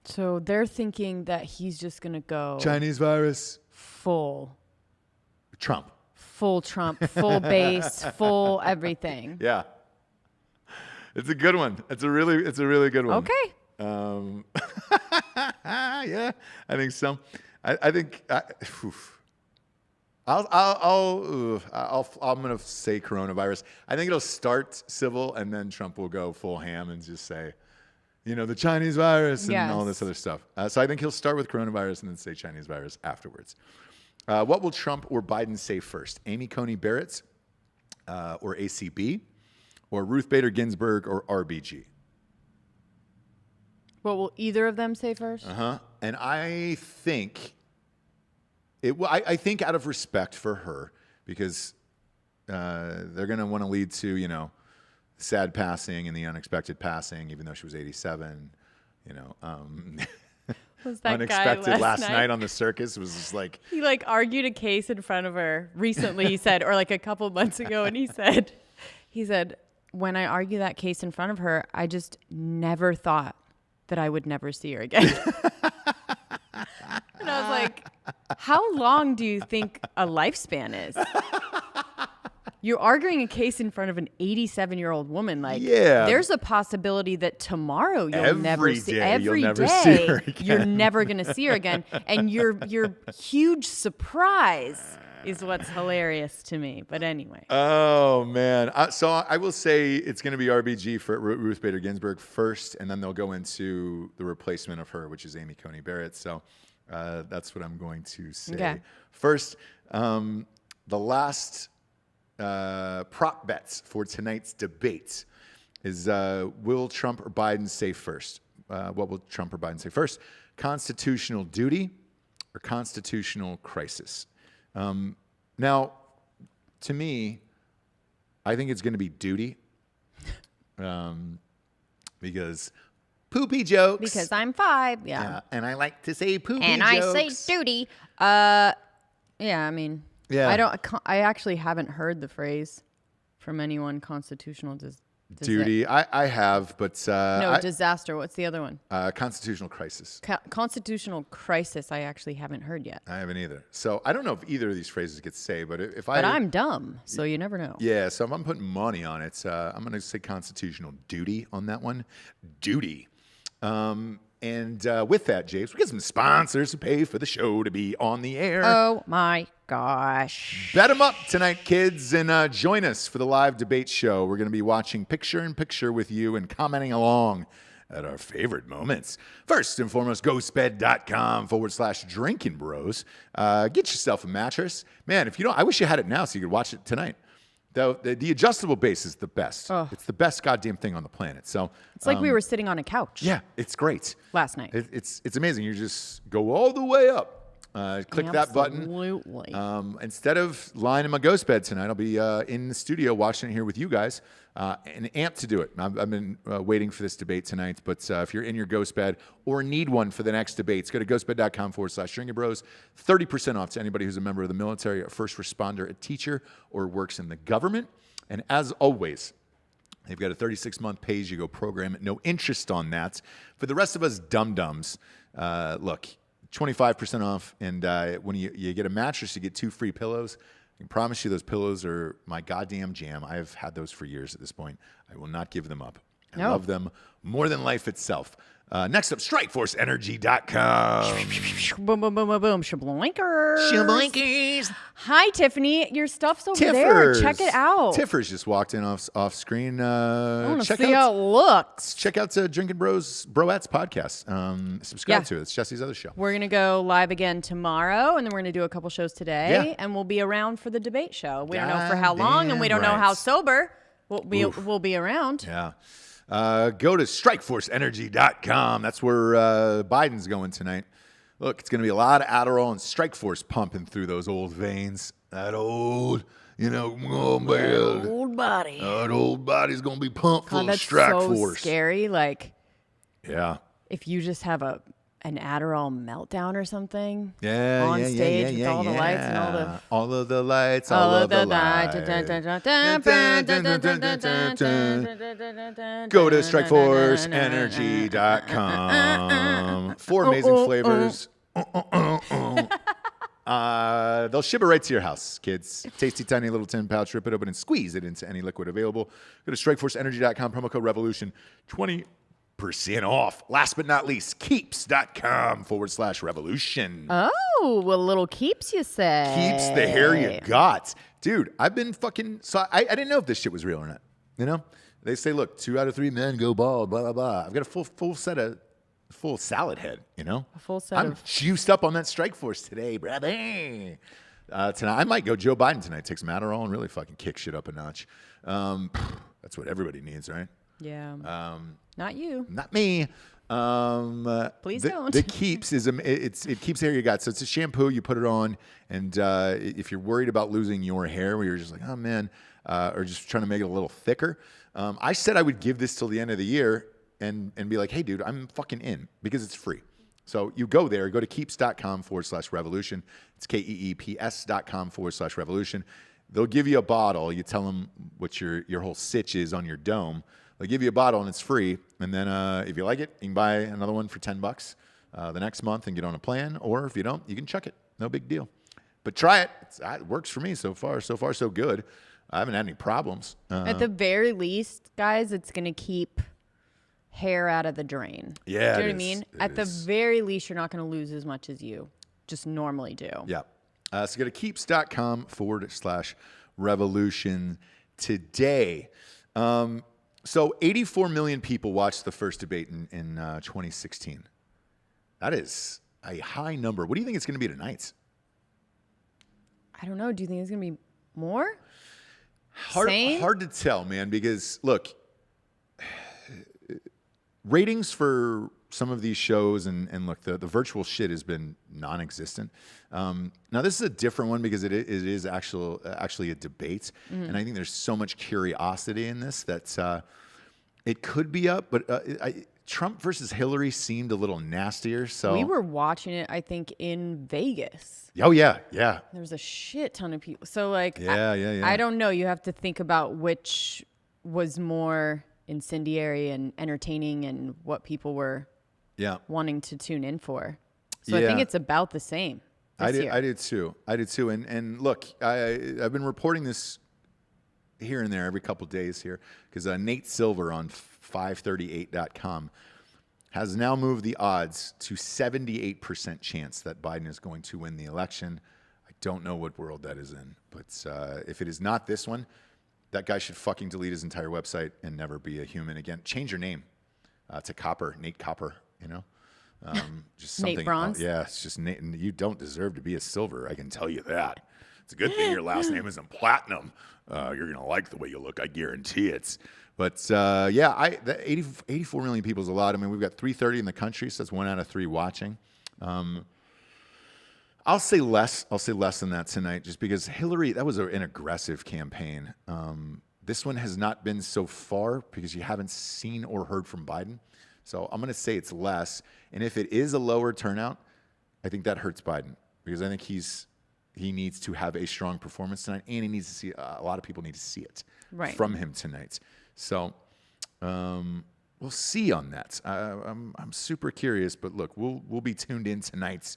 [SPEAKER 3] So they're thinking that he's just going to go
[SPEAKER 2] Chinese virus.
[SPEAKER 3] full
[SPEAKER 2] Trump,
[SPEAKER 3] full base, full everything.
[SPEAKER 2] Yeah. It's a good one. It's a really good one.
[SPEAKER 3] Okay.
[SPEAKER 2] Yeah, I think so. I think I'm gonna say coronavirus. I think it'll start civil and then Trump will go full ham and just say, the Chinese virus and all this other stuff. So I think he'll start with coronavirus and then say Chinese virus afterwards. What will Trump or Biden say first? Amy Coney Barrett or ACB or Ruth Bader Ginsburg or RBG?
[SPEAKER 3] What will either of them say first?
[SPEAKER 2] And I think I think out of respect for her, because they're going to want to lead to, sad passing and the unexpected passing, even though she was 87,
[SPEAKER 3] Was that
[SPEAKER 2] unexpected
[SPEAKER 3] guy
[SPEAKER 2] last night on the circus was just like,
[SPEAKER 3] he argued a case in front of her recently, he said, or a couple months ago. And he said, when I argue that case in front of her, I just never thought that I would never see her again. And I was like, how long do you think a lifespan is? You're arguing a case in front of an 87-year-old woman. There's a possibility that tomorrow you'll never see her again. You're never going to see her again. And your huge surprise is what's hilarious to me. But anyway.
[SPEAKER 2] Oh, man. So I will say it's going to be RBG for Ruth Bader Ginsburg first, and then they'll go into the replacement of her, which is Amy Coney Barrett. So that's what I'm going to say.
[SPEAKER 3] Okay.
[SPEAKER 2] First, the last prop bets for tonight's debate is will Trump or Biden say first? What will Trump or Biden say first? Constitutional duty or constitutional crisis? Now, to me, I think it's going to be duty because poopy jokes.
[SPEAKER 3] Because I'm 5, yeah.
[SPEAKER 2] And I like to say poopy
[SPEAKER 3] and
[SPEAKER 2] jokes.
[SPEAKER 3] I say duty. Yeah, I mean,
[SPEAKER 2] Yeah.
[SPEAKER 3] I actually haven't heard the phrase from anyone. Constitutional
[SPEAKER 2] duty. I have, but
[SPEAKER 3] disaster. What's the other one?
[SPEAKER 2] Constitutional crisis.
[SPEAKER 3] Constitutional crisis. I actually haven't heard yet.
[SPEAKER 2] I haven't either. So I don't know if either of these phrases get say, but
[SPEAKER 3] But I'm dumb, so you never know.
[SPEAKER 2] Yeah. So if I'm putting money on it, I'm going to say constitutional duty on that one. Duty. And with that, James, we get some sponsors to pay for the show to be on the air.
[SPEAKER 3] Oh, my gosh.
[SPEAKER 2] Bet them up tonight, kids, and join us for the live debate show. We're going to be watching picture-in-picture with you and commenting along at our favorite moments. First and foremost, ghostbed.com/Drinkin Bros. Get yourself a mattress. Man, if you don't, I wish you had it now so you could watch it tonight. The adjustable base is the best.
[SPEAKER 3] Oh.
[SPEAKER 2] It's the best goddamn thing on the planet. So
[SPEAKER 3] It's like we were sitting on a couch.
[SPEAKER 2] yeah, it's great.
[SPEAKER 3] Last night.
[SPEAKER 2] It's amazing. You just go all the way up Click that button.
[SPEAKER 3] Absolutely.
[SPEAKER 2] Instead of lying in my ghost bed tonight, I'll be in the studio watching it here with you guys and amped to do it. I've been waiting for this debate tonight, but if you're in your ghost bed or need one for the next debates, go to ghostbed.com/Drinkin Bros. 30% off to anybody who's a member of the military, a first responder, a teacher, or works in the government. And as always, they've got a 36-month pay-as-you-go program, no interest on that. For the rest of us dum-dums, look, 25% off, and when you get a mattress, you get 2 free pillows. I can promise you those pillows are my goddamn jam. I've had those for years at this point. I will not give them up. I love them more than life itself. Next up, StrikeForceEnergy.com.
[SPEAKER 3] Boom, boom, boom, boom, boom. Shabloinkers.
[SPEAKER 2] Shabloinkies.
[SPEAKER 3] Hi, Tiffany. Your stuff's over there. Check it out.
[SPEAKER 2] Tiffers just walked in off screen.
[SPEAKER 3] I want to
[SPEAKER 2] check
[SPEAKER 3] see how it looks.
[SPEAKER 2] Check out Drinkin Broettes podcast. Subscribe to it. It's Jessie's other show.
[SPEAKER 3] We're going to go live again tomorrow, and then we're going to do a couple shows today, and we'll be around for the debate show. We don't know for how long, and we don't know how sober we'll be around.
[SPEAKER 2] Yeah. Go to StrikeForceEnergy.com. That's where Biden's going tonight. Look, it's going to be a lot of Adderall and Strikeforce pumping through those old veins. That old, oh man.
[SPEAKER 3] Old body.
[SPEAKER 2] That old body's going to be pumped full of
[SPEAKER 3] That's
[SPEAKER 2] Strikeforce.
[SPEAKER 3] so scary. Like,
[SPEAKER 2] yeah.
[SPEAKER 3] if you just have an Adderall meltdown or something
[SPEAKER 2] on
[SPEAKER 3] stage with all the lights and
[SPEAKER 2] all of the lights, all of the lights. Go to StrikeForceEnergy.com. 4 amazing flavors. They'll ship it right to your house, kids. Tasty, tiny little tin pouch. Rip it open and squeeze it into any liquid available. Go to StrikeForceEnergy.com. Promo code REVOLUTION. 20% off. Last but not least, Keeps.com/revolution.
[SPEAKER 3] Oh, a little Keeps, you say?
[SPEAKER 2] Keeps the hair you got. Dude, I've been fucking... So I didn't know if this shit was real or not. They say, look, 2 out of 3 men go bald, blah, blah, blah. I've got a full salad head,
[SPEAKER 3] A full set
[SPEAKER 2] I'm juiced up on that Strikeforce today, brother. Tonight, I might go Joe Biden tonight. Take some Adderall and really fucking kick shit up a notch. That's what everybody needs, right?
[SPEAKER 3] Yeah. Not you.
[SPEAKER 2] Not me.
[SPEAKER 3] Please don't.
[SPEAKER 2] The Keeps it keeps hair you got. So it's a shampoo. You put it on, and if you're worried about losing your hair, where you're just like, oh man, or just trying to make it a little thicker, I said I would give this till the end of the year and be like, hey, dude, I'm fucking in because it's free. So you go there, go to keeps.com/revolution. It's KEEPS.com/revolution. They'll give you a bottle. You tell them what your whole sitch is on your dome. They'll give you a bottle and it's free. And then if you like it, you can buy another one for $10 the next month and get on a plan. Or if you don't, you can chuck it. No big deal. But try it. It works for me so far. So far, so good. I haven't had any problems.
[SPEAKER 3] At the very least, guys, it's going to keep hair out of the drain.
[SPEAKER 2] Yeah,
[SPEAKER 3] do you know what I mean? At the very least, you're not going to lose as much as you just normally do.
[SPEAKER 2] Yeah. So go to keeps.com/revolution today. So 84 million people watched the first debate in 2016. That is a high number. What do you think it's going to be tonight?
[SPEAKER 3] I don't know. Do you think it's going to be more?
[SPEAKER 2] Hard to tell, man, because look, ratings for some of these shows and look, the virtual shit has been non-existent. Now this is a different one because it is actually a debate, and I think there's so much curiosity in this that it could be up. But Trump versus Hillary seemed a little nastier. So
[SPEAKER 3] we were watching it, I think, in Vegas.
[SPEAKER 2] Oh yeah.
[SPEAKER 3] There was a shit ton of people. So like,
[SPEAKER 2] yeah.
[SPEAKER 3] I don't know. You have to think about which was more incendiary and entertaining and what people were wanting to tune in for. So I think it's about the same. I
[SPEAKER 2] did too. And look, I've been reporting this here and there every couple days here because Nate Silver on 538.com has now moved the odds to 78% chance that Biden is going to win the election. I don't know what world that is in, but if it is not this one, that guy should fucking delete his entire website and never be a human again. Change your name to Copper, Nate Copper, just something.
[SPEAKER 3] Nate Bronze?
[SPEAKER 2] Yeah, it's just Nate. And you don't deserve to be a silver, I can tell you that. It's a good thing your last name isn't Platinum. You're going to like the way you look, I guarantee it. But, the 84 million people is a lot. I mean, we've got 330 in the country, so that's 1 out of 3 watching. I'll say less. I'll say less than that tonight, just because Hillary, that was an aggressive campaign. This one has not been so far because you haven't seen or heard from Biden. So I'm going to say it's less. And if it is a lower turnout, I think that hurts Biden because I think he needs to have a strong performance tonight, and he needs to see a lot of people need to see it from him tonight. So we'll see on that. I'm super curious, but look, we'll be tuned in tonight.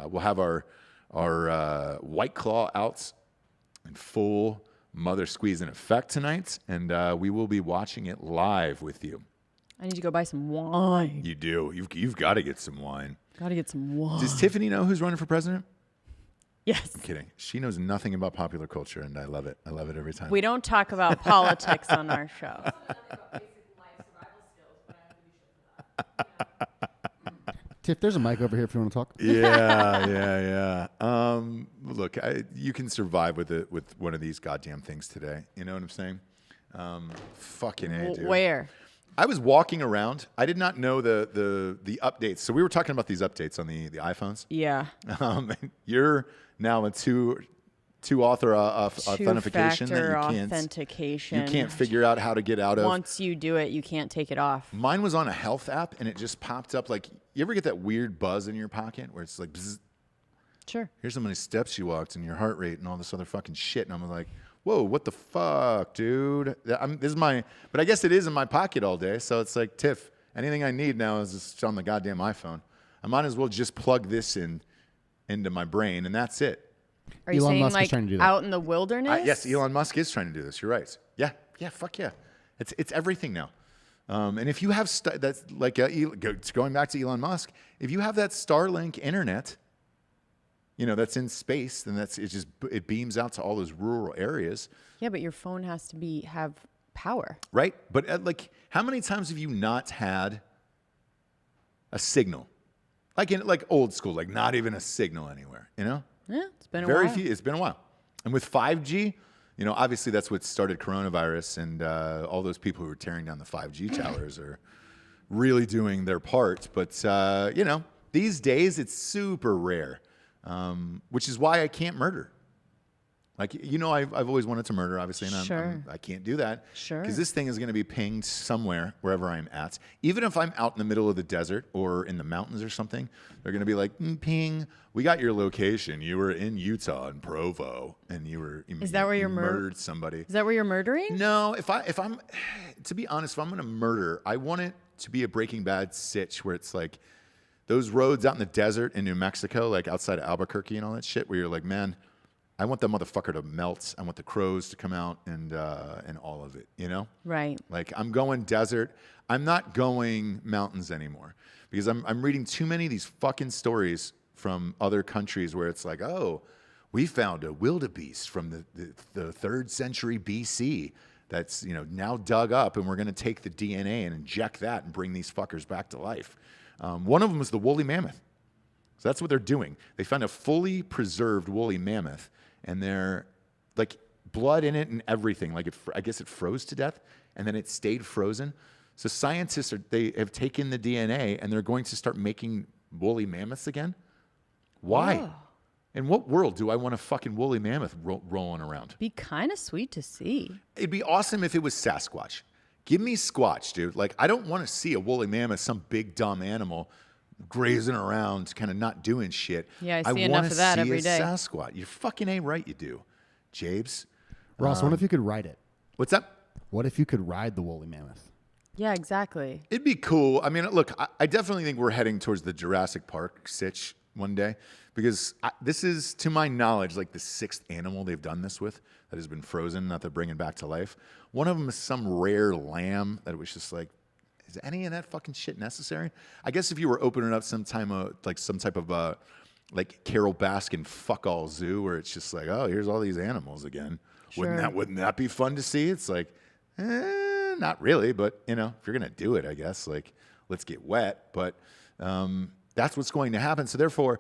[SPEAKER 2] We'll have our White Claw out in full mother squeeze in effect tonight, and we will be watching it live with you.
[SPEAKER 3] I need to go buy some wine.
[SPEAKER 2] You do. You've got to get some wine.
[SPEAKER 3] Got to get some wine.
[SPEAKER 2] Does Tiffany know who's running for president?
[SPEAKER 3] Yes.
[SPEAKER 2] I'm kidding. She knows nothing about popular culture, and I love it. I love it every time.
[SPEAKER 3] We don't talk about politics on our show.
[SPEAKER 4] Tiff, there's a mic over here if you want to talk.
[SPEAKER 2] Yeah. Look, you can survive with one of these goddamn things today. You know what I'm saying? Fucking A, dude.
[SPEAKER 3] Where?
[SPEAKER 2] I was walking around. I did not know the updates. So we were talking about these updates on the iPhones.
[SPEAKER 3] Yeah.
[SPEAKER 2] You're now a two-author authentication that
[SPEAKER 3] authentication.
[SPEAKER 2] You can't figure out how to get out of.
[SPEAKER 3] Once you do it, you can't take it off.
[SPEAKER 2] Mine was on a health app, and it just popped up like, you ever get that weird buzz in your pocket where it's like, bzz,
[SPEAKER 3] Sure.
[SPEAKER 2] here's how many steps you walked and your heart rate and all this other fucking shit. And I'm like, whoa, what the fuck, dude? But I guess it is in my pocket all day. So it's like, Tiff, anything I need now is just on the goddamn iPhone. I might as well just plug this into my brain, and that's it.
[SPEAKER 3] Are you
[SPEAKER 4] Elon
[SPEAKER 3] saying
[SPEAKER 4] Musk is
[SPEAKER 3] like
[SPEAKER 4] trying to do that.
[SPEAKER 3] out in the wilderness?
[SPEAKER 2] Yes, Elon Musk is trying to do this. You're right. Yeah, fuck yeah. It's everything now. And if you have that's like going back to Elon Musk, if you have that Starlink internet, that's in space, then it beams out to all those rural areas.
[SPEAKER 3] Yeah, but your phone has to have power.
[SPEAKER 2] Right? But like, how many times have you not had a signal? Like old school, like not even a signal anywhere,
[SPEAKER 3] Yeah, it's been a while.
[SPEAKER 2] It's been a while. And with 5G, obviously that's what started coronavirus, and all those people who were tearing down the 5G towers are really doing their part. But, these days it's super rare, which is why I can't murder. Like, I've always wanted to murder, obviously, and I can't do that.
[SPEAKER 3] Sure.
[SPEAKER 2] Because this thing is going to be pinged somewhere, wherever I'm at. Even if I'm out in the middle of the desert or in the mountains or something, they're going to be like, ping, we got your location. You were in Utah in Provo, and you murdered somebody.
[SPEAKER 3] Is that where you're murdering?
[SPEAKER 2] No, if I'm, to be honest, if I'm going to murder, I want it to be a Breaking Bad sitch where it's like those roads out in the desert in New Mexico, like outside of Albuquerque and all that shit, where you're like, man, I want that motherfucker to melt. I want the crows to come out and all of it,
[SPEAKER 3] Right.
[SPEAKER 2] Like, I'm going desert. I'm not going mountains anymore because I'm reading too many of these fucking stories from other countries where it's like, oh, we found a wildebeest from the 3rd century BC that's, now dug up, and we're going to take the DNA and inject that and bring these fuckers back to life. One of them is the woolly mammoth. So that's what they're doing. They found a fully preserved woolly mammoth, and they're like blood in it and everything. Like I guess it froze to death, and then it stayed frozen. So scientists they have taken the DNA, and they're going to start making woolly mammoths again. Why?
[SPEAKER 3] Oh.
[SPEAKER 2] In what world do I want a fucking woolly mammoth rolling around?
[SPEAKER 3] Be kind of sweet to see.
[SPEAKER 2] It'd be awesome if it was Sasquatch. Give me Squatch, dude. Like, I don't want to see a woolly mammoth, some big dumb animal grazing around, kind of not doing shit.
[SPEAKER 3] Yeah, I see enough of that every day.
[SPEAKER 2] Sasquatch. You're fucking ain't right, you do. Jabes.
[SPEAKER 4] Ross, what if you could ride it?
[SPEAKER 2] What's up?
[SPEAKER 4] What if you could ride the woolly mammoth?
[SPEAKER 3] Yeah, exactly.
[SPEAKER 2] It'd be cool. I mean, look, I definitely think we're heading towards the Jurassic Park sitch one day, because this is, to my knowledge, like the 6th animal they've done this with that has been frozen, that they're bringing back to life. One of them is some rare lamb that it was just like, is any of that fucking shit necessary? I guess if you were opening up some type of like Carol Baskin fuck all zoo, where it's just like, oh, here's all these animals again.
[SPEAKER 3] Sure.
[SPEAKER 2] Wouldn't that be fun to see? It's like, not really, but if you're gonna do it, I guess, like, let's get wet. But that's what's going to happen. So therefore,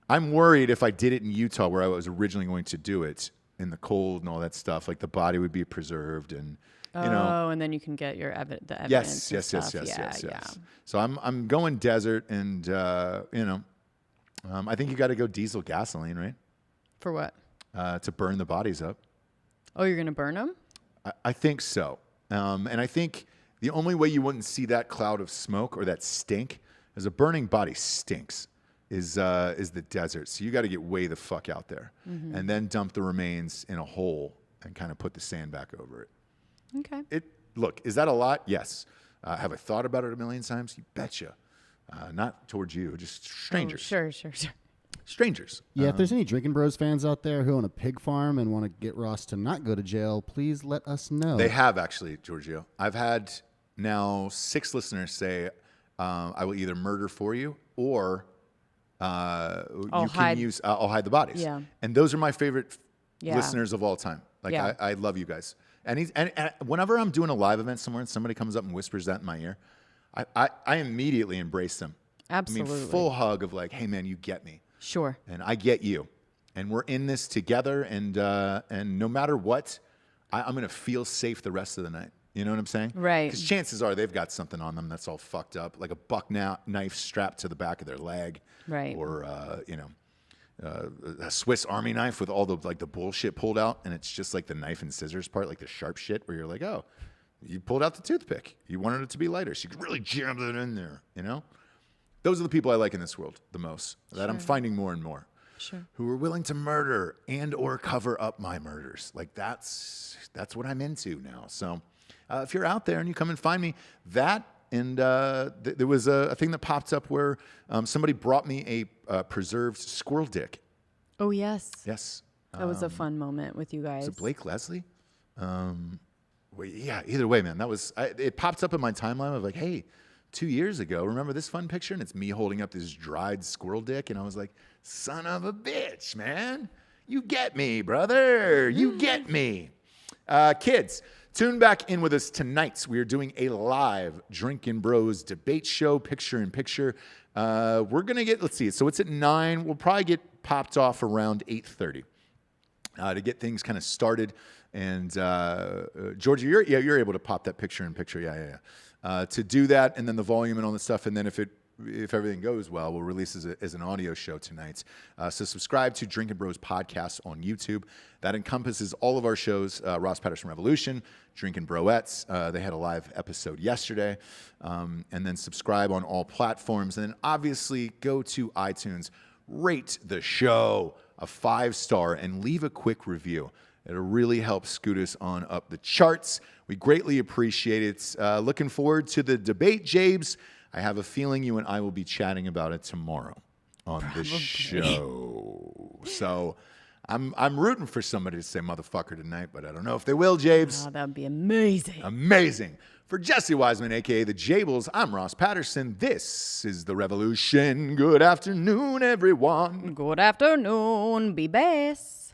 [SPEAKER 2] I'm worried if I did it in Utah, where I was originally going to do it, in the cold and all that stuff, like the body would be preserved, and
[SPEAKER 3] and then you can get the evidence.
[SPEAKER 2] Yes.
[SPEAKER 3] Yeah.
[SPEAKER 2] So I'm going desert, and I think you got to go diesel gasoline, right?
[SPEAKER 3] For what?
[SPEAKER 2] To burn the bodies up.
[SPEAKER 3] Oh, you're going to burn them?
[SPEAKER 2] I think so. And I think the only way you wouldn't see that cloud of smoke or that stink, as a burning body stinks, is the desert. So you got to get way the fuck out there and then dump the remains in a hole and kind of put the sand back over it.
[SPEAKER 3] Okay.
[SPEAKER 2] Look, is that a lot? Yes. Have I thought about it a million times? You betcha. Not towards you, just strangers.
[SPEAKER 3] Oh, sure.
[SPEAKER 2] Strangers.
[SPEAKER 4] Yeah, if there's any Drinkin Bros fans out there who own a pig farm and want to get Ross to not go to jail, please let us know.
[SPEAKER 2] They have actually, Giorgio. I've had now 6 listeners say, I will either murder for you or I'll hide the bodies.
[SPEAKER 3] Yeah.
[SPEAKER 2] And those are my favorite
[SPEAKER 3] Yeah.
[SPEAKER 2] listeners of all time. Like,
[SPEAKER 3] Yeah.
[SPEAKER 2] I love you guys. And whenever I'm doing a live event somewhere and somebody comes up and whispers that in my ear, I immediately embrace them.
[SPEAKER 3] Absolutely.
[SPEAKER 2] I mean, full hug of like, hey, man, you get me.
[SPEAKER 3] Sure.
[SPEAKER 2] And I get you. And we're in this together. And no matter what, I'm going to feel safe the rest of the night. You know what I'm saying?
[SPEAKER 3] Right.
[SPEAKER 2] Because chances are they've got something on them that's all fucked up, like a buck knife strapped to the back of their leg.
[SPEAKER 3] Right.
[SPEAKER 2] Or, a Swiss Army knife with all the bullshit pulled out. And it's just like the knife and scissors part, like the sharp shit where you're like, oh, you pulled out the toothpick. You wanted it to be lighter. So you could really jam it in there, you know? Those are the people I like in this world the most, that I'm finding more and more.
[SPEAKER 3] Sure.
[SPEAKER 2] Who are willing to murder and or cover up my murders. Like that's what I'm into now. So if you're out there and you come and find me, that and there was a thing that popped up where somebody brought me a preserved squirrel dick.
[SPEAKER 3] Oh, yes.
[SPEAKER 2] Yes.
[SPEAKER 3] That was a fun moment with you guys.
[SPEAKER 2] Was it Blake Leslie? Well, yeah, either way, man. That was it popped up in my timeline of like, hey, 2 years ago, remember this fun picture? And it's me holding up this dried squirrel dick. And I was like, son of a bitch, man. You get me, brother. You get me. Kids, tune back in with us tonight. We are doing a live Drinkin Bros debate show, picture-in-picture. We're going to get, let's see, so it's at 9. We'll probably get popped off around 8:30 to get things kind of started. And Georgia, you're able to pop that picture-in-picture. Yeah. To do that, and then the volume and all this stuff, and then if everything goes well, we'll release as an audio show tonight. So subscribe to Drinkin Bros podcast on YouTube. That encompasses all of our shows: Ross Patterson Revolution, Drinkin Broettes. They had a live episode yesterday, and then subscribe on all platforms, and then obviously go to iTunes, rate the show a 5-star, and leave a quick review. It'll really help scoot us on up the charts. We greatly appreciate it. Looking forward to the debate, Jabes. I have a feeling you and I will be chatting about it tomorrow on the show. So I'm rooting for somebody to say motherfucker tonight, but I don't know if they will, Jabes.
[SPEAKER 3] Oh, that would be amazing.
[SPEAKER 2] Amazing. For Jessie Wiseman, a.k.a. The Jables, I'm Ross Patterson. This is The Revolution. Good afternoon, everyone.
[SPEAKER 3] Good afternoon. Be best.